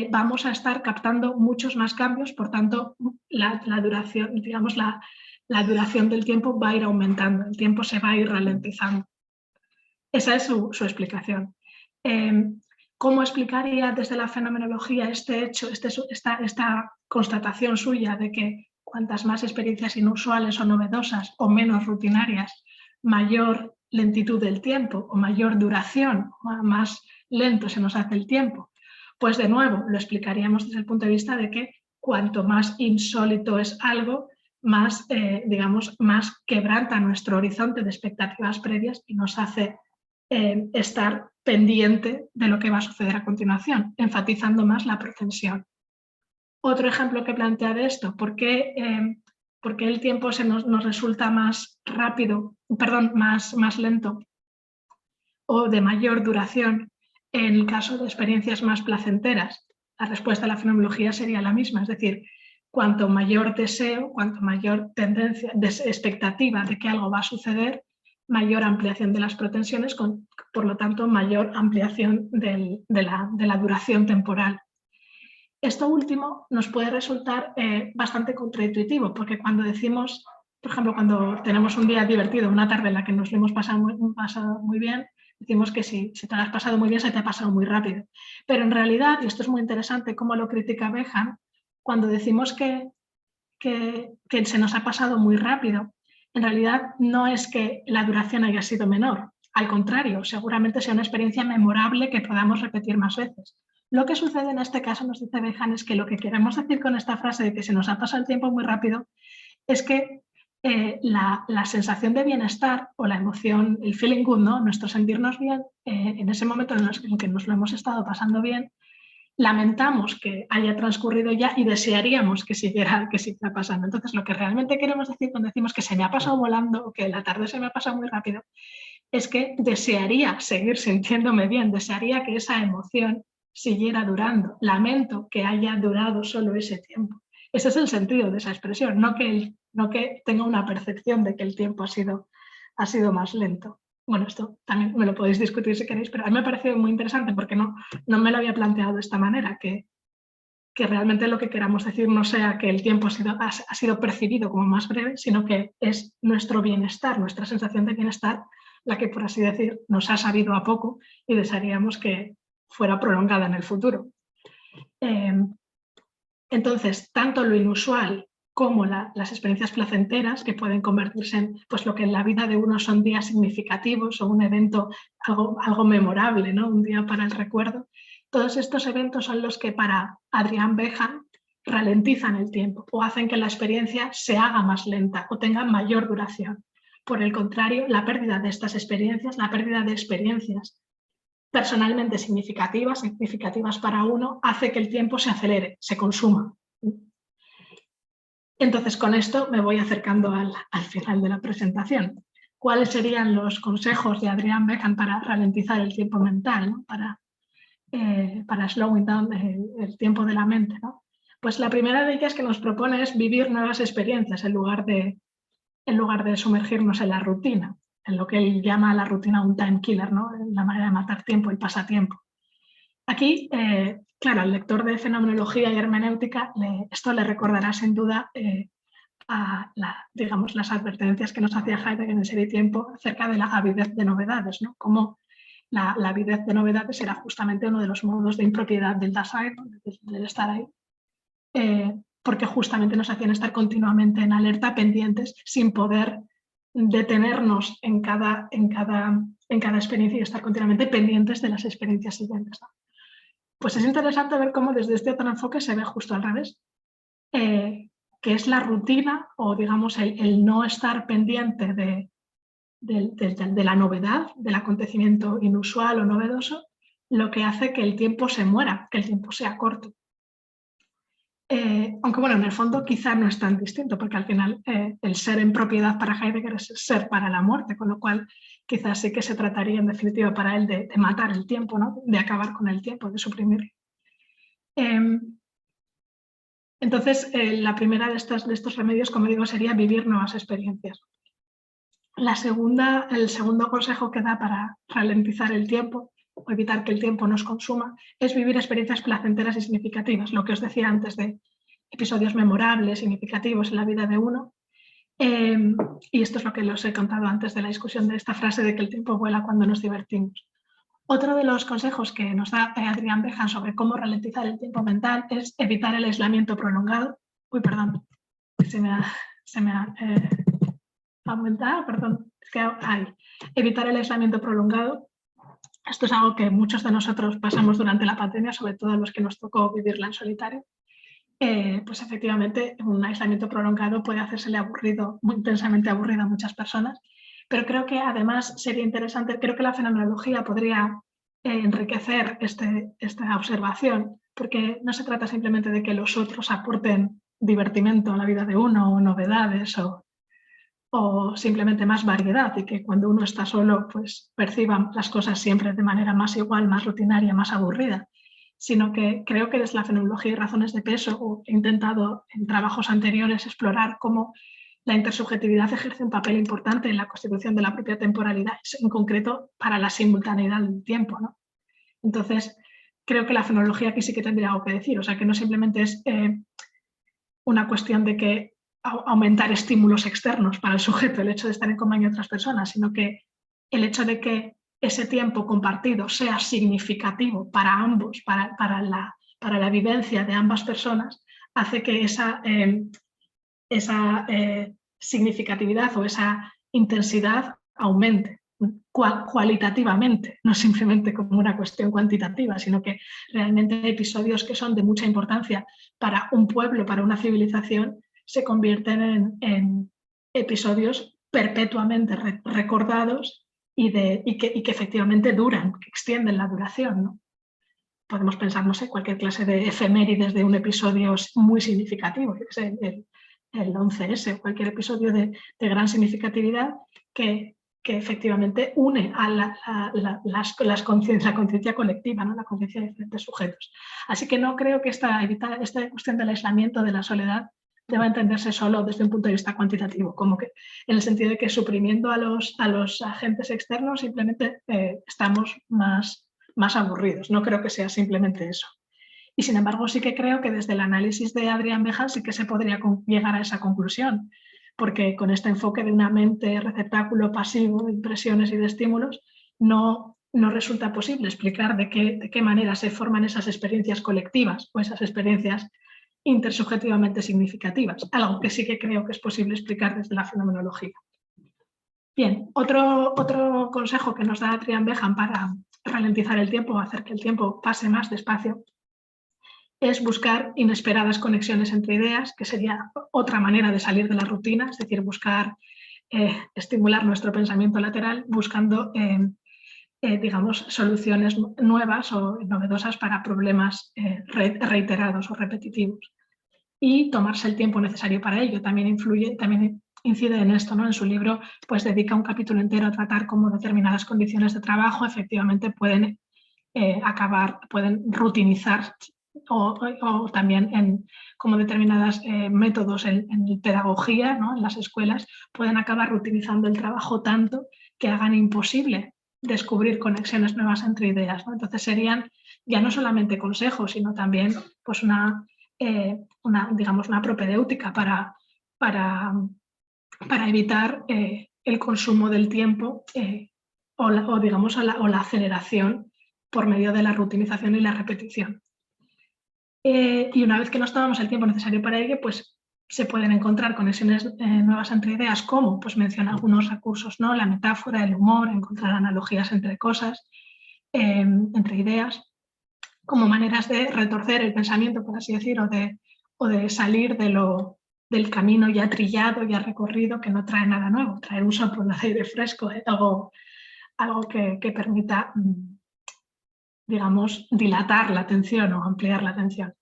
vamos a estar captando muchos más cambios, por tanto, la duración, digamos, la duración del tiempo va a ir aumentando, el tiempo se va a ir ralentizando. Esa es su explicación. ¿Cómo explicaría desde la fenomenología este hecho, esta constatación suya de que cuantas más experiencias inusuales o novedosas o menos rutinarias, mayor lentitud del tiempo o mayor duración, más lento se nos hace el tiempo? Pues de nuevo lo explicaríamos desde el punto de vista de que cuanto más insólito es algo, más, digamos, más quebranta nuestro horizonte de expectativas previas y nos hace estar pendiente de lo que va a suceder a continuación, enfatizando más la propensión. Otro ejemplo que plantea de esto, ¿por qué el tiempo nos resulta más rápido, perdón, más lento o de mayor duración en el caso de experiencias más placenteras? La respuesta a la fenomenología sería la misma, es decir, cuanto mayor deseo, cuanto mayor tendencia, expectativa de que algo va a suceder, mayor ampliación de las pretensiones, por lo tanto, mayor ampliación de la duración temporal. Esto último nos puede resultar bastante contraintuitivo, porque cuando decimos, por ejemplo, cuando tenemos un día divertido, una tarde en la que nos lo hemos pasado muy bien, decimos que si te lo has pasado muy bien, se te ha pasado muy rápido. Pero en realidad, y esto es muy interesante cómo lo critica Behan, cuando decimos que se nos ha pasado muy rápido, en realidad no es que la duración haya sido menor, al contrario, seguramente sea una experiencia memorable que podamos repetir más veces. Lo que sucede en este caso, nos dice Behan, es que lo que queremos decir con esta frase de que se nos ha pasado el tiempo muy rápido es que la sensación de bienestar o la emoción, el feeling good, ¿no? Nuestro sentirnos bien, en ese momento en el que nos lo hemos estado pasando bien, lamentamos que haya transcurrido ya y desearíamos que siguiera pasando. Entonces, lo que realmente queremos decir cuando decimos que se me ha pasado volando o que la tarde se me ha pasado muy rápido, es que desearía seguir sintiéndome bien, desearía que esa emoción siguiera durando. Lamento que haya durado solo ese tiempo. Ese es el sentido de esa expresión, no que tenga una percepción de que el tiempo ha sido más lento. Bueno, esto también me lo podéis discutir si queréis, pero a mí me ha parecido muy interesante porque no me lo había planteado de esta manera, que realmente lo que queramos decir no sea que el tiempo ha sido percibido como más breve, sino que es nuestro bienestar, nuestra sensación de bienestar, la que, por así decir, nos ha sabido a poco y desearíamos que fuera prolongada en el futuro. Entonces, tanto lo inusual como las experiencias placenteras, que pueden convertirse en pues, lo que en la vida de uno son días significativos o un evento, algo memorable, ¿no? Un día para el recuerdo. Todos estos eventos son los que para Adrián Behan ralentizan el tiempo o hacen que la experiencia se haga más lenta o tenga mayor duración. Por el contrario, la pérdida de estas experiencias, la pérdida de experiencias personalmente significativas para uno, hace que el tiempo se acelere, se consuma. Entonces, con esto me voy acercando al final de la presentación. ¿Cuáles serían los consejos de Adrián Behan para ralentizar el tiempo mental, ¿no? para slowing down el tiempo de la mente, ¿no? Pues la primera de ellas que nos propone es vivir nuevas experiencias en lugar de sumergirnos en la rutina, en lo que él llama la rutina un time killer, ¿no? La manera de matar tiempo, el pasatiempo. Aquí, claro, al lector de fenomenología y hermenéutica, esto le recordará sin duda a las advertencias que nos hacía Heidegger en Ser y Tiempo acerca de la avidez de novedades, ¿no? Cómo la avidez de novedades era justamente uno de los modos de impropiedad del Dasein, ¿no? Del estar ahí, porque justamente nos hacían estar continuamente en alerta, pendientes, sin poder detenernos en cada experiencia y estar continuamente pendientes de las experiencias siguientes, ¿no? Pues es interesante ver cómo desde este otro enfoque se ve justo al revés, que es la rutina o digamos el no estar pendiente de la novedad, del acontecimiento inusual o novedoso, lo que hace que el tiempo se muera, que el tiempo sea corto. Aunque bueno, en el fondo quizá no es tan distinto, porque al final el ser en propiedad para Heidegger es ser para la muerte, con lo cual quizás sí que se trataría en definitiva para él de matar el tiempo, ¿no? De acabar con el tiempo, de suprimirlo. Entonces, la primera de estos remedios, como digo, sería vivir nuevas experiencias. El segundo consejo que da para ralentizar el tiempo o evitar que el tiempo nos consuma es vivir experiencias placenteras y significativas, lo que os decía antes de episodios memorables, significativos en la vida de uno. Y esto es lo que os he contado antes de la discusión de esta frase de que el tiempo vuela cuando nos divertimos. Otro de los consejos que nos da Adrián Behan sobre cómo ralentizar el tiempo mental es evitar el aislamiento prolongado. Uy, perdón, se me ha aumentado, perdón. Es que evitar el aislamiento prolongado. Esto es algo que muchos de nosotros pasamos durante la pandemia, sobre todo a los que nos tocó vivirla en solitario. Pues efectivamente un aislamiento prolongado puede hacérsele aburrido, muy intensamente aburrido a muchas personas, pero creo que además sería interesante, creo que la fenomenología podría enriquecer esta observación, porque no se trata simplemente de que los otros aporten divertimento a la vida de uno, o novedades, o simplemente más variedad, y que cuando uno está solo pues perciba las cosas siempre de manera más igual, más rutinaria, más aburrida, sino que creo que desde la fenomenología y razones de peso he intentado en trabajos anteriores explorar cómo la intersubjetividad ejerce un papel importante en la constitución de la propia temporalidad, en concreto para la simultaneidad del tiempo, ¿no? Entonces, creo que la fenomenología aquí sí que tendría algo que decir, o sea, que no simplemente es una cuestión de que aumentar estímulos externos para el sujeto, el hecho de estar en compañía de otras personas, sino que el hecho de que ese tiempo compartido sea significativo para ambos, para la vivencia de ambas personas, hace que esa significatividad o esa intensidad aumente cualitativamente, no simplemente como una cuestión cuantitativa, sino que realmente hay episodios que son de mucha importancia para un pueblo, para una civilización, se convierten en episodios perpetuamente recordados y que efectivamente duran, que extienden la duración, ¿no? Podemos pensar, no sé, cualquier clase de efemérides de un episodio muy significativo, el 11S o cualquier episodio de gran significatividad que efectivamente une a la conciencia colectiva, ¿no? La conciencia de diferentes sujetos. Así que no creo que esta cuestión del aislamiento, de la soledad, deba entenderse solo desde un punto de vista cuantitativo, como que en el sentido de que suprimiendo a los agentes externos simplemente estamos más aburridos. No creo que sea simplemente eso. Y sin embargo sí que creo que desde el análisis de Adrián Behan sí que se podría llegar a esa conclusión, porque con este enfoque de una mente receptáculo pasivo de impresiones y de estímulos no resulta posible explicar de qué manera se forman esas experiencias colectivas o esas experiencias intersubjetivamente significativas, algo que sí que creo que es posible explicar desde la fenomenología. Bien, otro consejo que nos da Adrián Behan para ralentizar el tiempo o hacer que el tiempo pase más despacio es buscar inesperadas conexiones entre ideas, que sería otra manera de salir de la rutina, es decir, buscar estimular nuestro pensamiento lateral buscando, digamos, soluciones nuevas o novedosas para problemas reiterados o repetitivos. Y tomarse el tiempo necesario para ello también incide en esto, ¿no? En su libro pues dedica un capítulo entero a tratar cómo determinadas condiciones de trabajo efectivamente pueden pueden rutinizar o también como determinados métodos en pedagogía, ¿no? En las escuelas pueden acabar rutinizando el trabajo tanto que hagan imposible descubrir conexiones nuevas entre ideas, ¿no? Entonces serían ya no solamente consejos, sino también pues digamos, una propedéutica para evitar el consumo del tiempo digamos, o la aceleración por medio de la rutinización y la repetición. Y una vez que nos tomamos el tiempo necesario para ello, pues se pueden encontrar conexiones nuevas entre ideas, como pues menciona algunos recursos, ¿no? La metáfora, el humor, encontrar analogías entre cosas, entre ideas, como maneras de retorcer el pensamiento, por así decir, o de salir del camino ya trillado, ya recorrido, que no trae nada nuevo, traer un soplo de aire fresco, algo que permita, digamos, dilatar la atención o ampliar la atención.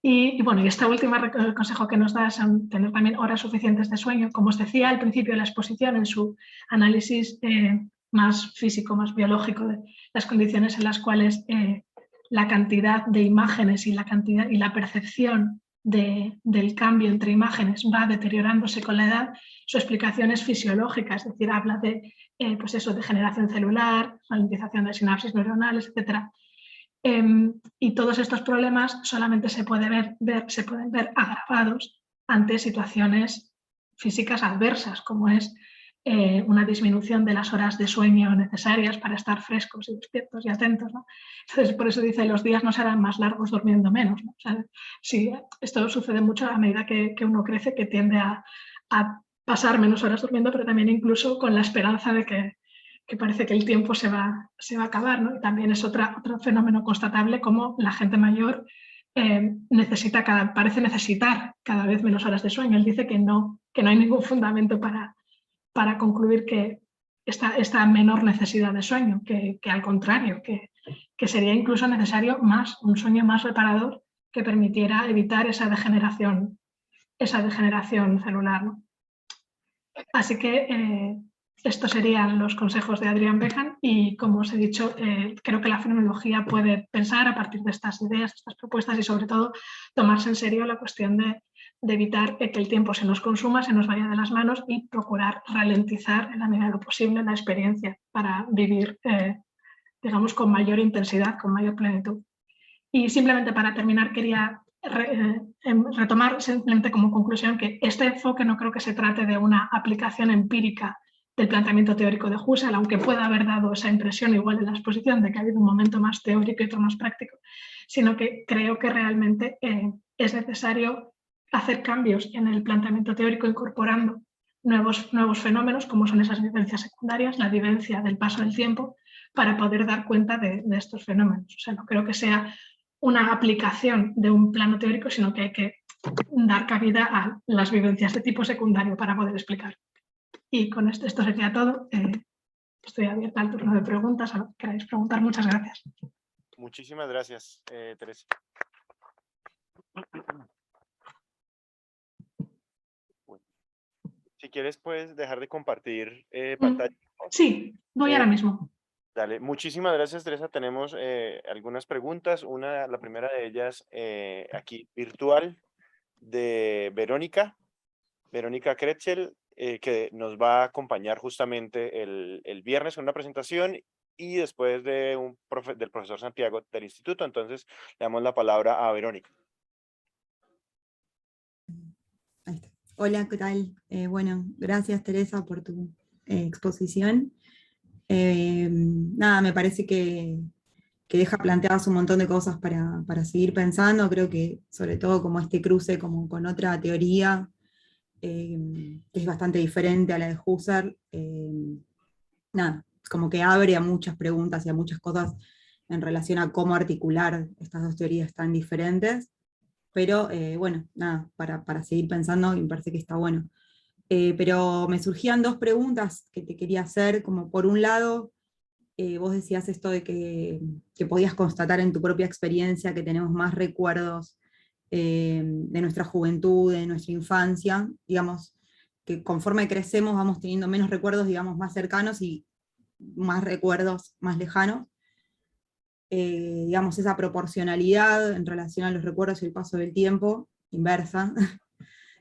Y bueno, y este último consejo que nos da es tener también horas suficientes de sueño. Como os decía al principio de la exposición, en su análisis más físico, más biológico de las condiciones en las cuales la cantidad de imágenes y la percepción del cambio entre imágenes va deteriorándose con la edad, su explicación es fisiológica, es decir, habla de, pues eso, de generación celular, ralentización de sinapsis neuronales, etc. Y todos estos problemas solamente se pueden ver agravados ante situaciones físicas adversas, como es una disminución de las horas de sueño necesarias para estar frescos y despiertos y atentos, ¿no? Entonces, por eso dice, los días no serán más largos durmiendo menos, ¿no? O sea, sí, esto sucede mucho a medida que uno crece, que tiende a pasar menos horas durmiendo, pero también incluso con la esperanza de que parece que el tiempo se va a acabar, ¿no? Y también es otro fenómeno constatable, como la gente mayor parece necesitar cada vez menos horas de sueño. Él dice que no hay ningún fundamento para concluir que esta menor necesidad de sueño, que al contrario, que sería incluso necesario un sueño más reparador que permitiera evitar esa degeneración celular, ¿no? Así que estos serían los consejos de Adrian Behan y, como os he dicho, creo que la fenomenología puede pensar a partir de estas ideas, estas propuestas y, sobre todo, tomarse en serio la cuestión de evitar que el tiempo se nos consuma, se nos vaya de las manos y procurar ralentizar en la medida de lo posible la experiencia para vivir, digamos, con mayor intensidad, con mayor plenitud. Y simplemente para terminar quería retomar simplemente como conclusión que este enfoque no creo que se trate de una aplicación empírica del planteamiento teórico de Husserl, aunque pueda haber dado esa impresión igual en la exposición de que ha habido un momento más teórico y otro más práctico, sino que creo que realmente es necesario hacer cambios en el planteamiento teórico incorporando nuevos fenómenos como son esas vivencias secundarias, la vivencia del paso del tiempo, para poder dar cuenta de estos fenómenos. O sea, no creo que sea una aplicación de un plano teórico, sino que hay que dar cabida a las vivencias de tipo secundario para poder explicar. Y con esto sería todo. Estoy abierta al turno de preguntas, a lo que queráis preguntar. Muchas gracias. Muchísimas gracias, Teresa. Bueno, si quieres, puedes dejar de compartir pantalla. Sí, voy ahora mismo. Dale, muchísimas gracias, Teresa. Tenemos algunas preguntas. La primera de ellas aquí virtual de Verónica Kretschel, que nos va a acompañar justamente el viernes con una presentación y después del profesor Santiago del instituto. Entonces, le damos la palabra a Verónica. Ahí está. Hola, ¿qué tal? Bueno, gracias, Teresa, por tu exposición. Nada, me parece que deja planteadas un montón de cosas para seguir pensando. Creo que sobre todo como este cruce como con otra teoría, que es bastante diferente a la de Husserl, nada, como que abre a muchas preguntas y a muchas cosas en relación a cómo articular estas dos teorías tan diferentes. Pero bueno, nada, para seguir pensando, me parece que está bueno. Pero me surgían dos preguntas que te quería hacer, como por un lado, vos decías esto de que podías constatar en tu propia experiencia que tenemos más recuerdos de nuestra juventud, de nuestra infancia, digamos, que conforme crecemos vamos teniendo menos recuerdos, digamos, más cercanos y más recuerdos más lejanos. Digamos, esa proporcionalidad en relación a los recuerdos y el paso del tiempo, inversa.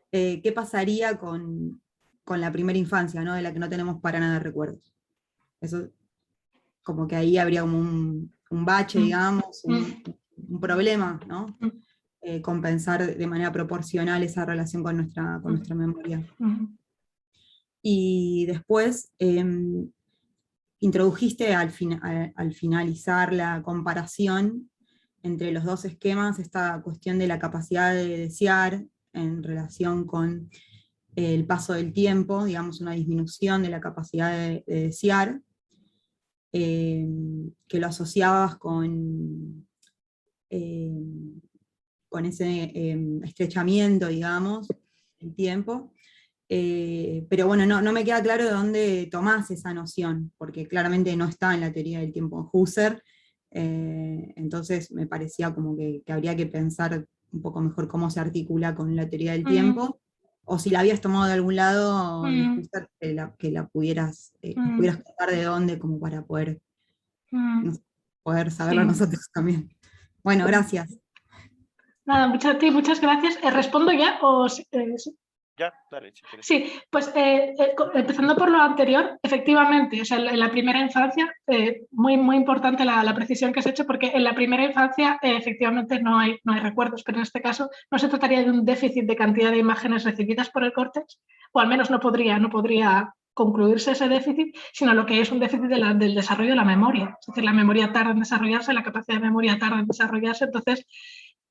¿Qué pasaría con la primera infancia, ¿no? De la que no tenemos para nada recuerdos? Eso, como que ahí habría como un bache, digamos, un problema, ¿no? Compensar de manera proporcional esa relación con nuestra memoria. Y después, introdujiste al finalizar la comparación entre los dos esquemas esta cuestión de la capacidad de desear en relación con el paso del tiempo, digamos una disminución de la capacidad de desear, que lo asociabas con ese estrechamiento, digamos, del tiempo. Pero bueno, no me queda claro de dónde tomás esa noción, porque claramente no está en la teoría del tiempo de Husserl, entonces me parecía como que habría que pensar un poco mejor cómo se articula con la teoría del tiempo, o si la habías tomado de algún lado de Husserl, que la pudieras contar de dónde, como para poder, no sé, poder saberlo Sí. nosotros también. Bueno, gracias. Nada, muchas gracias. ¿Respondo ya? Ya, dale, si quieres. Sí, pues empezando por lo anterior, efectivamente, o sea, en la primera infancia, muy importante la precisión que has hecho, porque en la primera infancia efectivamente no hay recuerdos, pero en este caso no se trataría de un déficit de cantidad de imágenes recibidas por el córtex, o al menos no podría concluirse ese déficit, sino lo que es un déficit del desarrollo de la memoria. Es decir, la memoria tarda en desarrollarse, la capacidad de memoria tarda en desarrollarse, entonces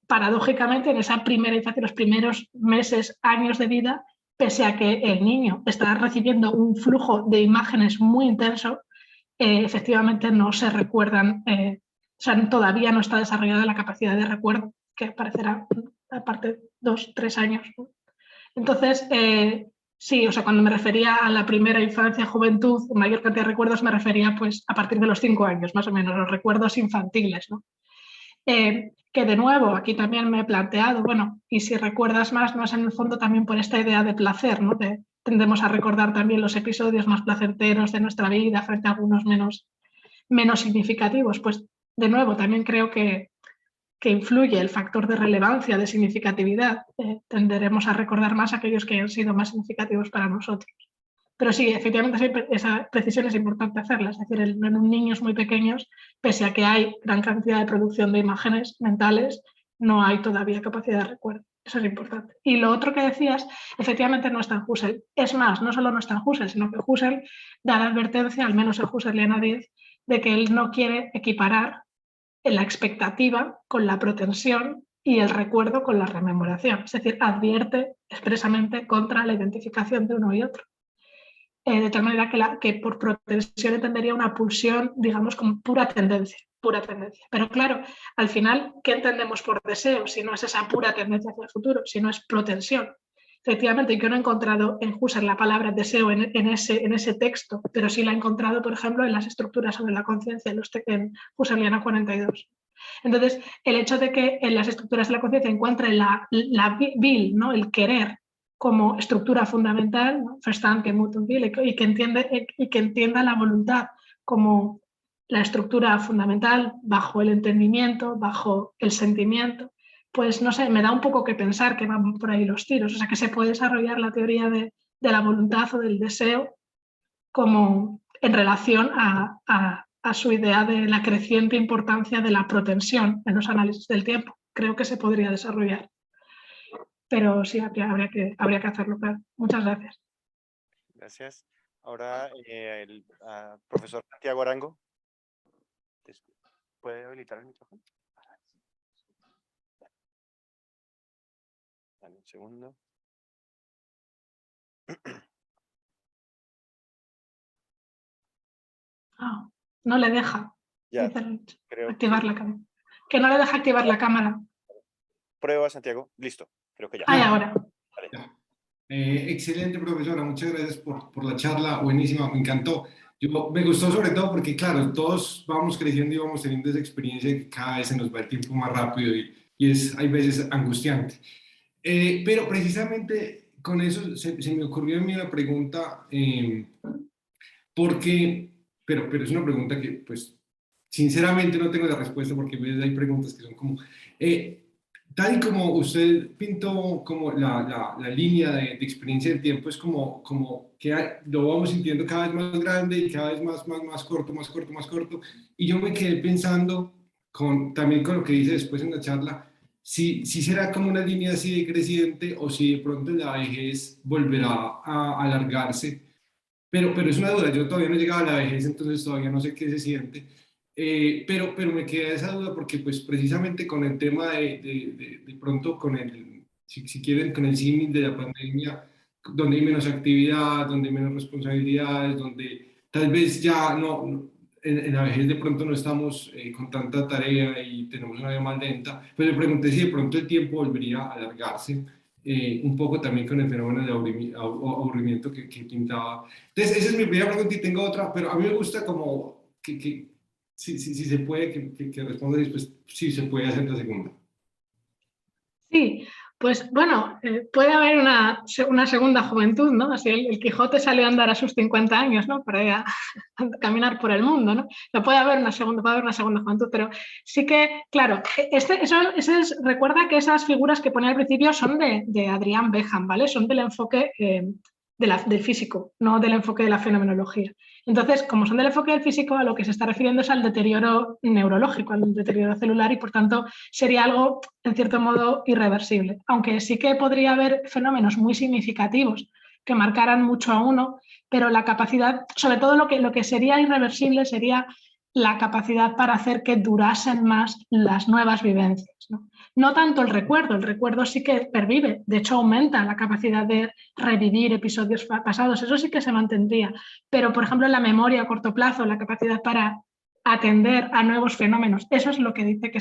paradójicamente, en esa primera infancia, los primeros meses, años de vida, pese a que el niño está recibiendo un flujo de imágenes muy intenso, efectivamente no se recuerdan, o sea, todavía no está desarrollada la capacidad de recuerdo, que aparecerá aparte 2, 3 años. Entonces, sí, o sea, cuando me refería a la primera infancia, juventud, mayor cantidad de recuerdos, me refería pues a partir de los 5 años, más o menos, los recuerdos infantiles, ¿no? Que de nuevo, aquí también me he planteado, bueno, y si recuerdas más, no es en el fondo también por esta idea de placer, ¿no? Tendemos a recordar también los episodios más placenteros de nuestra vida frente a algunos menos significativos. Pues de nuevo, también creo que influye el factor de relevancia, de significatividad. Tenderemos a recordar más aquellos que han sido más significativos para nosotros. Pero sí, efectivamente esa precisión es importante hacerla, es decir, en niños muy pequeños, pese a que hay gran cantidad de producción de imágenes mentales, no hay todavía capacidad de recuerdo. Eso es importante. Y lo otro que decías, efectivamente no está en Husserl. Es más, no solo no está en Husserl, sino que Husserl da la advertencia, al menos en Husserliana 10, de que él no quiere equiparar la expectativa con la protensión y el recuerdo con la rememoración. Es decir, advierte expresamente contra la identificación de uno y otro. De tal manera que por protensión entendería una pulsión, digamos, como pura tendencia. Pero claro, al final, ¿qué entendemos por deseo? Si no es esa pura tendencia hacia el futuro, si no es protensión. Efectivamente, yo no he encontrado en Husserl la palabra deseo en ese texto, pero sí la he encontrado, por ejemplo, en las estructuras sobre la conciencia, en Husserliana 42. Entonces, el hecho de que en las estructuras de la conciencia encuentre la will, ¿no? El querer, como estructura fundamental, ¿no? Verstand, y que entienda la voluntad como la estructura fundamental bajo el entendimiento, bajo el sentimiento, pues no sé, me da un poco que pensar que van por ahí los tiros, o sea que se puede desarrollar la teoría de la voluntad o del deseo como en relación a su idea de la creciente importancia de la protensión en los análisis del tiempo. Creo que se podría desarrollar. Pero sí, habría que hacerlo, claro. Muchas gracias. Gracias. Ahora el profesor Santiago Arango. ¿Puede habilitar el micrófono? Dale un segundo. No le deja activar la cámara. Que no le deja activar la cámara. Prueba, Santiago. Listo. Creo que ya. Ahora. Vale. Excelente, profesora. Muchas gracias por la charla. Buenísima, me encantó. Me gustó sobre todo porque, claro, todos vamos creciendo y vamos teniendo esa experiencia que cada vez se nos va el tiempo más rápido y hay veces angustiante. Pero precisamente con eso se me ocurrió a mí una pregunta, pero es una pregunta que, pues, sinceramente no tengo la respuesta porque a veces hay preguntas que son como... tal y como usted pintó como la línea de experiencia del tiempo, es como que lo vamos sintiendo cada vez más grande y cada vez más corto, más corto, más corto. Y yo me quedé pensando, también con lo que dice después en la charla, si será como una línea así decreciente o si de pronto la vejez volverá a alargarse. pero es una duda, yo todavía no he llegado a la vejez, entonces todavía no sé qué se siente, pero me queda esa duda porque pues precisamente con el tema de pronto con el, si quieren, con el símil de la pandemia, donde hay menos actividad, donde hay menos responsabilidades, donde tal vez ya en la vejez de pronto no estamos con tanta tarea y tenemos una vida más lenta, pues le pregunté si de pronto el tiempo volvería a alargarse. Un poco también con el fenómeno de aburrimiento que pintaba. Entonces, esa es mi primera pregunta y tengo otra, pero a mí me gusta como que si se puede, que responda y después si se puede hacer la segunda. Sí, pues bueno, puede haber una segunda juventud, ¿no? Así el Quijote salió a andar a sus 50 años, ¿no? Para ir a caminar por el mundo, ¿no? No puede haber una segunda juventud, pero sí que, claro, recuerda que esas figuras que ponía al principio son de Adrián Behan, ¿vale? Son del enfoque del físico, no del enfoque de la fenomenología. Entonces, como son del enfoque del físico, a lo que se está refiriendo es al deterioro neurológico, al deterioro celular y, por tanto, sería algo, en cierto modo, irreversible. Aunque sí que podría haber fenómenos muy significativos que marcaran mucho a uno, pero la capacidad, sobre todo lo que sería irreversible sería la capacidad para hacer que durasen más las nuevas vivencias, ¿no? No tanto el recuerdo sí que pervive, de hecho aumenta la capacidad de revivir episodios pasados, eso sí que se mantendría, pero por ejemplo la memoria a corto plazo, la capacidad para atender a nuevos fenómenos, eso es lo que dice que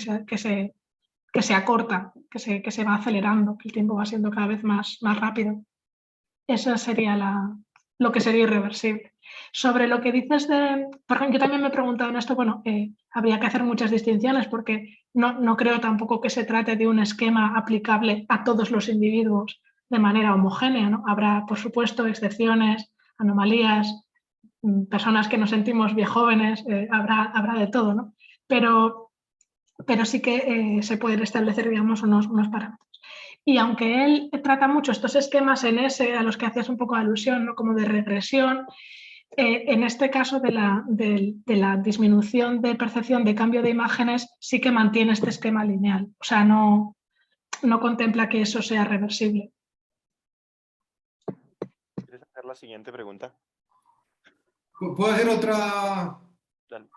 se acorta, que se va acelerando, que el tiempo va siendo cada vez más rápido. Eso sería lo que sería irreversible. Sobre lo que dices por ejemplo, yo también me he preguntado en esto, bueno, habría que hacer muchas distinciones porque no creo tampoco que se trate de un esquema aplicable a todos los individuos de manera homogénea, ¿no? Habrá, por supuesto, excepciones, anomalías, personas que nos sentimos viejóvenes, habrá de todo, ¿no? Pero sí que se pueden establecer, digamos, unos parámetros. Y aunque él trata mucho estos esquemas en ese a los que hacías un poco alusión, ¿no? Como de regresión, en este caso de la disminución de percepción de cambio de imágenes sí que mantiene este esquema lineal. O sea, no contempla que eso sea reversible. ¿Quieres hacer la siguiente pregunta? ¿Puedo hacer otra?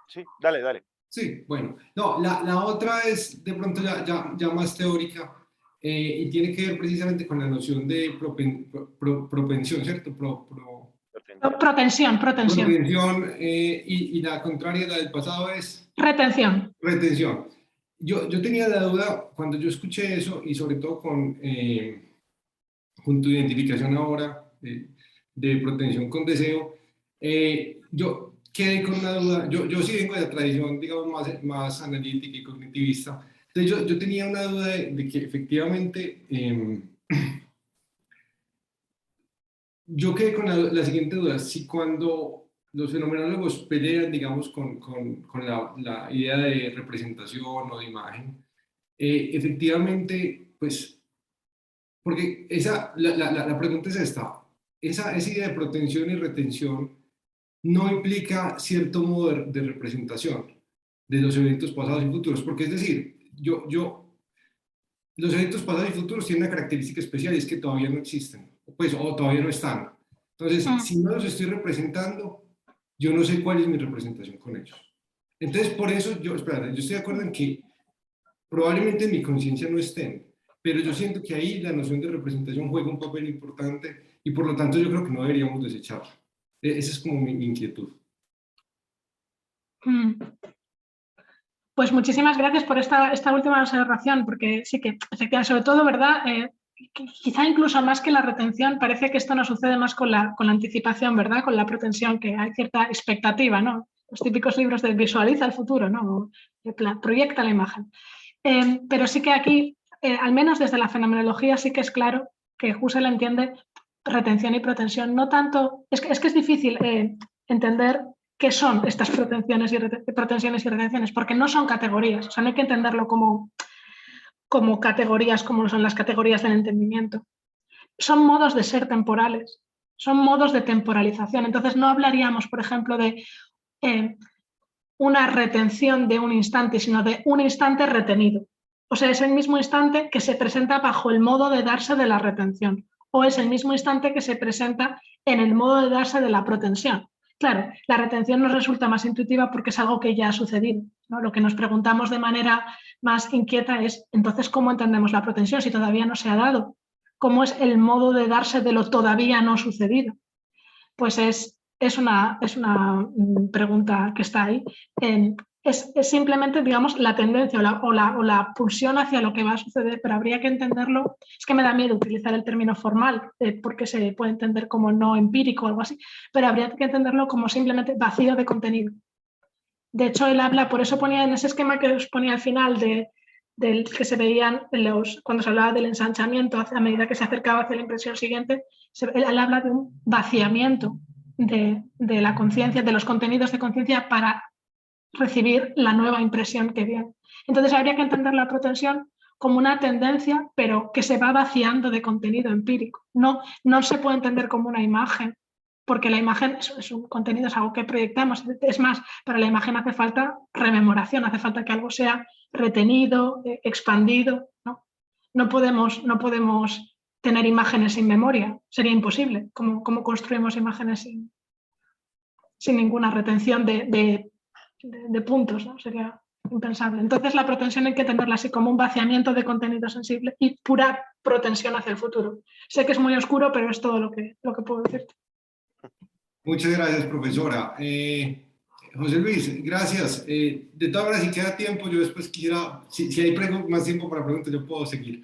Sí, dale. Sí, bueno. No, la otra es de pronto ya más teórica y tiene que ver precisamente con la noción de propensión, ¿cierto? Protensión. Propensión y la contraria, la del pasado es... Retención. Retención. Yo tenía la duda cuando yo escuché eso y sobre todo con tu identificación ahora de protensión con deseo, yo quedé con una duda. Yo sí vengo de la tradición, digamos, más analítica y cognitivista. Entonces yo tenía una duda de que efectivamente yo quedé con la siguiente duda. Si cuando los fenomenólogos pelean, digamos, con la idea de representación o de imagen, efectivamente, pues, porque la pregunta es esta, esa idea de protención y retención no implica cierto modo de representación de los eventos pasados y futuros, porque es decir, los eventos pasados y futuros tienen una característica especial y es que todavía no existen, pues, o todavía no están. Entonces, si no los estoy representando, yo no sé cuál es mi representación con ellos. Entonces, por eso, yo estoy de acuerdo en que probablemente en mi conciencia no estén, pero yo siento que ahí la noción de representación juega un papel importante y por lo tanto yo creo que no deberíamos desecharla. Esa es como mi inquietud. Pues muchísimas gracias por esta última observación, porque sí que, efectivamente, sobre todo, ¿verdad? Quizá incluso más que la retención, parece que esto nos sucede más con la anticipación, ¿verdad? Con la protensión, que hay cierta expectativa, ¿no? Los típicos libros de visualiza el futuro, ¿no? Proyecta la imagen. Pero sí que aquí, al menos desde la fenomenología, sí que es claro que Husserl entiende retención y protensión. No tanto, es que es difícil entender qué son estas protensiones y retenciones, porque no son categorías. O sea, no hay que entenderlo como categorías, como son las categorías del entendimiento. Son modos de ser temporales, son modos de temporalización. Entonces no hablaríamos, por ejemplo, de una retención de un instante, sino de un instante retenido. O sea, es el mismo instante que se presenta bajo el modo de darse de la retención, o es el mismo instante que se presenta en el modo de darse de la protensión. Claro, la retención nos resulta más intuitiva porque es algo que ya ha sucedido, ¿no? Lo que nos preguntamos de manera más inquieta es, entonces, ¿cómo entendemos la protensión si todavía no se ha dado? ¿Cómo es el modo de darse de lo todavía no sucedido? Pues es una pregunta que está ahí. Es simplemente, digamos, la tendencia o la pulsión hacia lo que va a suceder, pero habría que entenderlo. Es que me da miedo utilizar el término formal, porque se puede entender como no empírico o algo así, pero habría que entenderlo como simplemente vacío de contenido. De hecho, él habla, por eso ponía en ese esquema que os ponía al final del que se veían cuando se hablaba del ensanchamiento a medida que se acercaba hacia la impresión siguiente, él habla de un vaciamiento de la conciencia, de los contenidos de conciencia para recibir la nueva impresión que viene. Entonces habría que entender la protensión como una tendencia, pero que se va vaciando de contenido empírico. No se puede entender como una imagen, porque la imagen es un contenido, es algo que proyectamos. Es más, para la imagen hace falta rememoración, hace falta que algo sea retenido, expandido. No podemos tener imágenes sin memoria, sería imposible. ¿Cómo construimos imágenes sin ninguna retención de puntos? ¿No? Sería impensable. Entonces la protensión hay que entenderla así como un vaciamiento de contenido sensible y pura protensión hacia el futuro. Sé que es muy oscuro, pero es todo lo que puedo decirte. Muchas gracias, profesora. José Luis, gracias. De todas maneras, si queda tiempo, yo después quisiera, si hay más tiempo para preguntas, yo puedo seguir.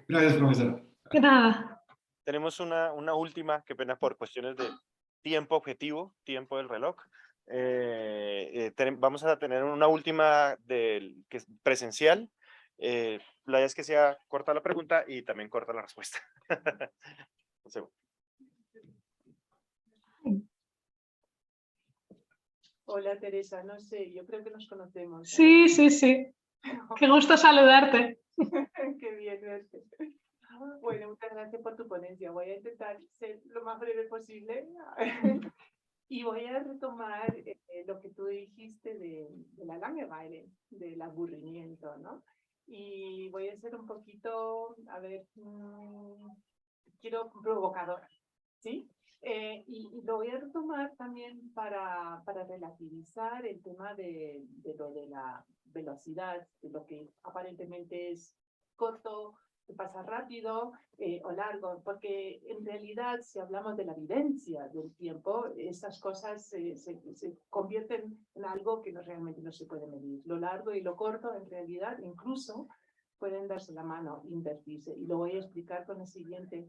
Gracias, profesora. De nada. Tenemos una última, qué pena por cuestiones de tiempo objetivo, tiempo del reloj. Vamos a tener una última que es presencial. La idea es que sea corta la pregunta y también corta la respuesta. Un segundo. Hola Teresa, no sé, yo creo que nos conocemos. Sí. Qué gusto saludarte. Qué bien verte. Bueno, muchas gracias por tu ponencia. Voy a intentar ser lo más breve posible y voy a retomar lo que tú dijiste de la Langeweile, del aburrimiento, ¿no? Y voy a ser un poquito, a ver, quiero provocadora, ¿sí? Y lo voy a retomar también para relativizar el tema de lo de la velocidad, de lo que aparentemente es corto, que pasa rápido o largo, porque en realidad si hablamos de la vivencia del tiempo, esas cosas se convierten en algo que realmente no se puede medir. Lo largo y lo corto en realidad incluso pueden darse la mano, invertirse, y lo voy a explicar con el siguiente.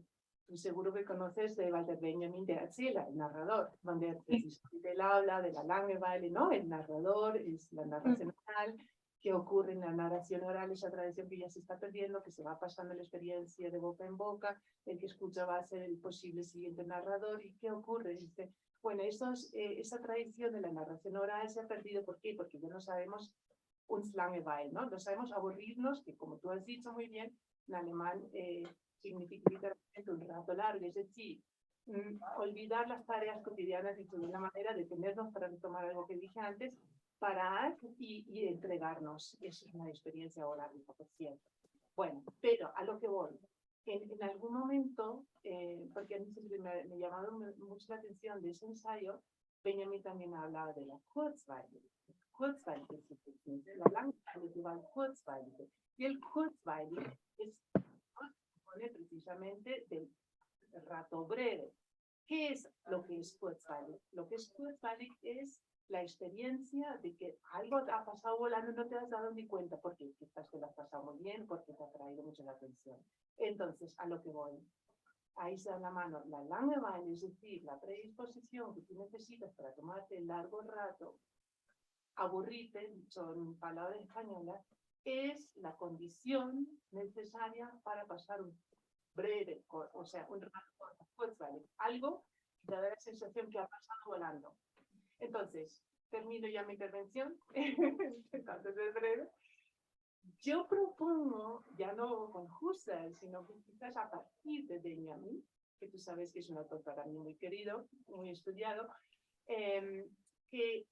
Seguro que conoces de Walter Benjamin de Atzila, el narrador, donde precisamente él habla de la Langeweile, ¿no? El narrador es la narración oral, que ocurre en la narración oral, esa tradición que ya se está perdiendo, que se va pasando la experiencia de boca en boca, el que escucha va a ser el posible siguiente narrador. ¿Y qué ocurre? Dice, bueno, esa tradición de la narración oral se ha perdido. ¿Por qué? Porque ya no sabemos uns Langeweile, ¿no? No sabemos aburrirnos, que como tú has dicho muy bien, en alemán significa literalmente un rato largo, es decir, olvidar las tareas cotidianas y de una manera detenernos para retomar algo que dije antes, parar y entregarnos. Eso es una experiencia holárdica, por cierto. Bueno, pero a lo que voy. En algún momento, porque a mí siempre me ha llamado mucho la atención de ese ensayo, Benjamin también hablaba de la Kurzweile. Kurzweile, la Langeweile igual Kurzweile. Y el Kurzweile pone precisamente del rato breve. ¿Qué es lo que es Kurzweile? Lo que es Kurzweile es la experiencia de que algo ha pasado volando y no te has dado ni cuenta porque quizás te lo has pasado muy bien, porque te ha traído mucho la atención. Entonces, a lo que voy. Ahí se da la mano la Langeweile, es decir, la predisposición que tú necesitas para tomarte el largo rato, aburrirte, son palabras españolas, es la condición necesaria para pasar un breve, o sea, un rato corto, Kurzweile, algo que te da la sensación que ha pasado volando. Entonces, termino ya mi intervención, entonces es breve. Yo propongo, ya no con Husserl, sino que quizás a partir de Benjamin, que tú sabes que es un autor para mí muy querido, muy estudiado, que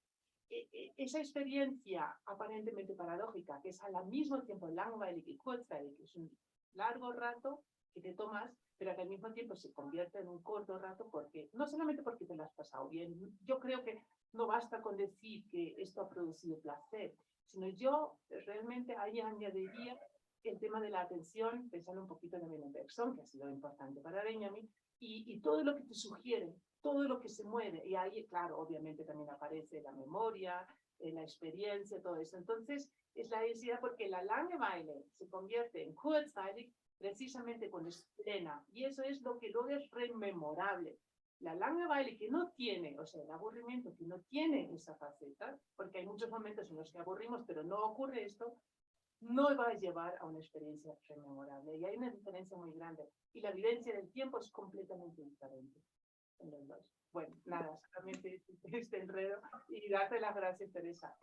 esa experiencia aparentemente paradójica, que es al mismo tiempo Langeweile y Kurzweile, que es un largo rato, que te tomas, pero que al mismo tiempo se convierte en un corto rato, porque no solamente porque te lo has pasado bien, yo creo que no basta con decir que esto ha producido placer, sino yo realmente ahí añadiría el tema de la atención, pensando un poquito en Emile Bergson, que ha sido importante para Benjamin, y todo lo que te sugiere, todo lo que se mueve, y ahí, claro, obviamente también aparece la memoria, la experiencia, todo eso. Entonces, es la idea porque la Langeweile se convierte en kurzweilig precisamente cuando es plena, y eso es lo que luego es rememorable. La Langeweile que no tiene, o sea, el aburrimiento que no tiene esa faceta, porque hay muchos momentos en los que aburrimos, pero no ocurre esto, no va a llevar a una experiencia rememorable. Y hay una diferencia muy grande. Y la vivencia del tiempo es completamente diferente en los dos. Bueno, nada, solamente este enredo. Y darte las gracias, Teresa.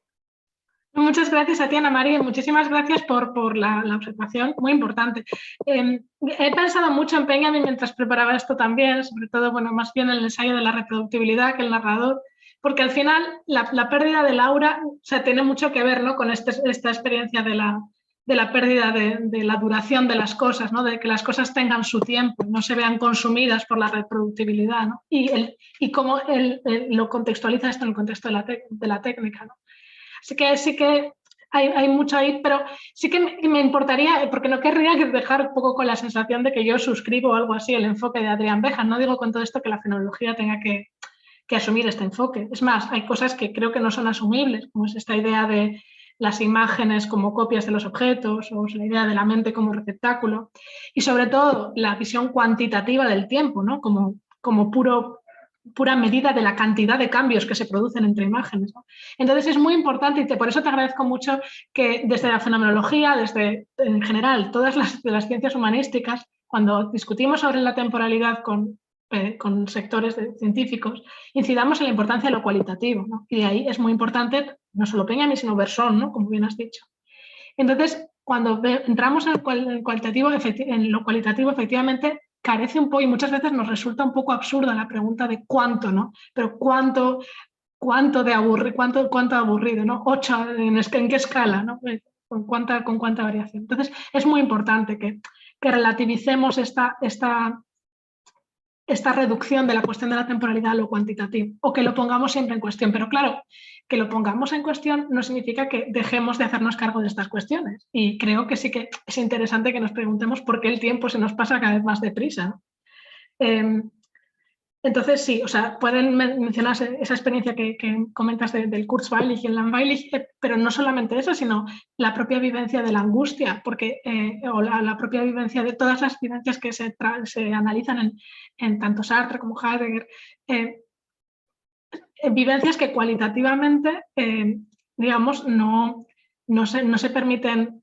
Muchas gracias a ti, Ana María, y muchísimas gracias por la observación, muy importante. He pensado mucho en Benjamin mientras preparaba esto también, sobre todo, bueno, más bien el ensayo de la reproductibilidad que el narrador, porque al final la pérdida del aura, o sea, tiene mucho que ver, ¿no?, con esta experiencia de la pérdida de la duración de las cosas, ¿no?, de que las cosas tengan su tiempo, no se vean consumidas por la reproductibilidad, ¿no? Y cómo lo contextualiza esto en el contexto de la técnica, ¿no? Así que sí que hay mucho ahí, pero sí que me importaría, porque no querría dejar un poco con la sensación de que yo suscribo algo así el enfoque de Adrián Bejan. No digo con todo esto que la fenomenología tenga que asumir este enfoque. Es más, hay cosas que creo que no son asumibles, como es esta idea de las imágenes como copias de los objetos, o la idea de la mente como receptáculo, y sobre todo la visión cuantitativa del tiempo, ¿no?, como pura medida de la cantidad de cambios que se producen entre imágenes, ¿no? Entonces es muy importante, y por eso te agradezco mucho que desde la fenomenología, desde en general todas las ciencias humanísticas, cuando discutimos sobre la temporalidad con sectores científicos, incidamos en la importancia de lo cualitativo, ¿no? Y de ahí es muy importante, no solo Benjamin, sino Bergson, ¿no?, como bien has dicho. Entonces, cuando entramos en lo cualitativo, efectivamente, carece un poco, y muchas veces nos resulta un poco absurda la pregunta de cuánto, ¿no? Pero cuánto de cuánto aburrido, ¿no? 8, ¿en qué escala, ¿no? ¿Con cuánta variación? Entonces, es muy importante que relativicemos esta reducción de la cuestión de la temporalidad a lo cuantitativo, o que lo pongamos siempre en cuestión. Pero claro, que lo pongamos en cuestión no significa que dejemos de hacernos cargo de estas cuestiones. Y creo que sí que es interesante que nos preguntemos por qué el tiempo se nos pasa cada vez más deprisa, ¿no? Entonces, sí, o sea, pueden mencionarse esa experiencia que comentas del Kurzweilig y el Langweilig, pero no solamente eso, sino la propia vivencia de la angustia, porque, o la propia vivencia de todas las vivencias que se analizan en tanto Sartre como Heidegger, vivencias que cualitativamente, digamos, no se permiten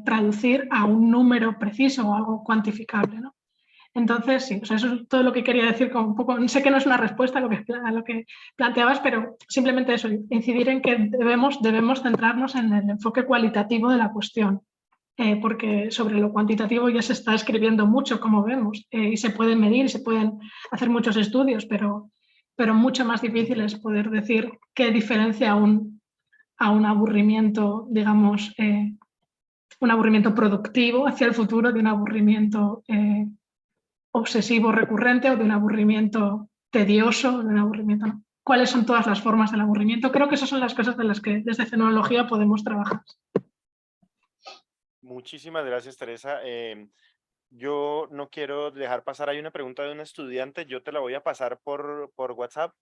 traducir a un número preciso o algo cuantificable, ¿no? Entonces, sí, o sea, eso es todo lo que quería decir, como un poco, sé que no es una respuesta a lo que planteabas, pero simplemente eso, incidir en que debemos centrarnos en el enfoque cualitativo de la cuestión, porque sobre lo cuantitativo ya se está escribiendo mucho, como vemos, y se pueden medir, se pueden hacer muchos estudios, pero mucho más difícil es poder decir qué diferencia a un aburrimiento, digamos, un aburrimiento productivo hacia el futuro de un aburrimiento obsesivo recurrente o de un aburrimiento tedioso, de un aburrimiento, ¿no? ¿Cuáles son todas las formas del aburrimiento? Creo que esas son las cosas de las que desde fenomenología podemos trabajar. Muchísimas gracias, Teresa. Yo no quiero dejar pasar, hay una pregunta de un estudiante, yo te la voy a pasar por WhatsApp.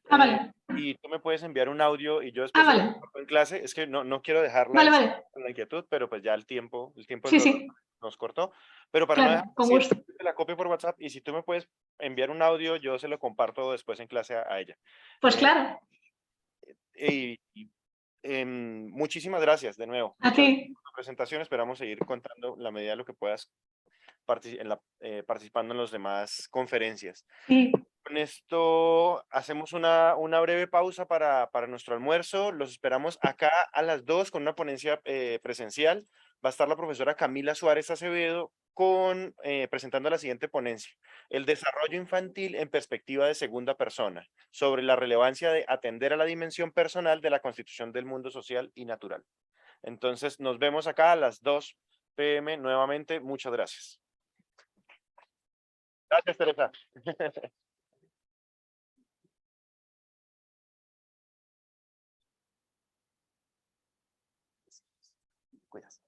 Vale. Y tú me puedes enviar un audio y yo después Vale. lo comparto en clase. Es que no quiero dejarla Vale. con la inquietud, pero pues ya el tiempo Sí. nos cortó. Pero para no Claro, dejar con así, gusto. te la copio por WhatsApp y si tú me puedes enviar un audio, yo se lo comparto después en clase a ella. Pues claro. Muchísimas gracias de nuevo. A Muchas ti. gracias por la presentación. Esperamos seguir contando la medida de lo que puedas participando en las demás conferencias. Sí. Con esto hacemos una breve pausa para nuestro almuerzo. Los esperamos acá a las 2 con una ponencia presencial. Va a estar la profesora Camila Suárez Acevedo presentando la siguiente ponencia: el desarrollo infantil en perspectiva de segunda persona, sobre la relevancia de atender a la dimensión personal de la constitución del mundo social y natural. Entonces, nos vemos acá a las 2 p.m. nuevamente. Muchas gracias. Gracias, Teresa. Cuidas.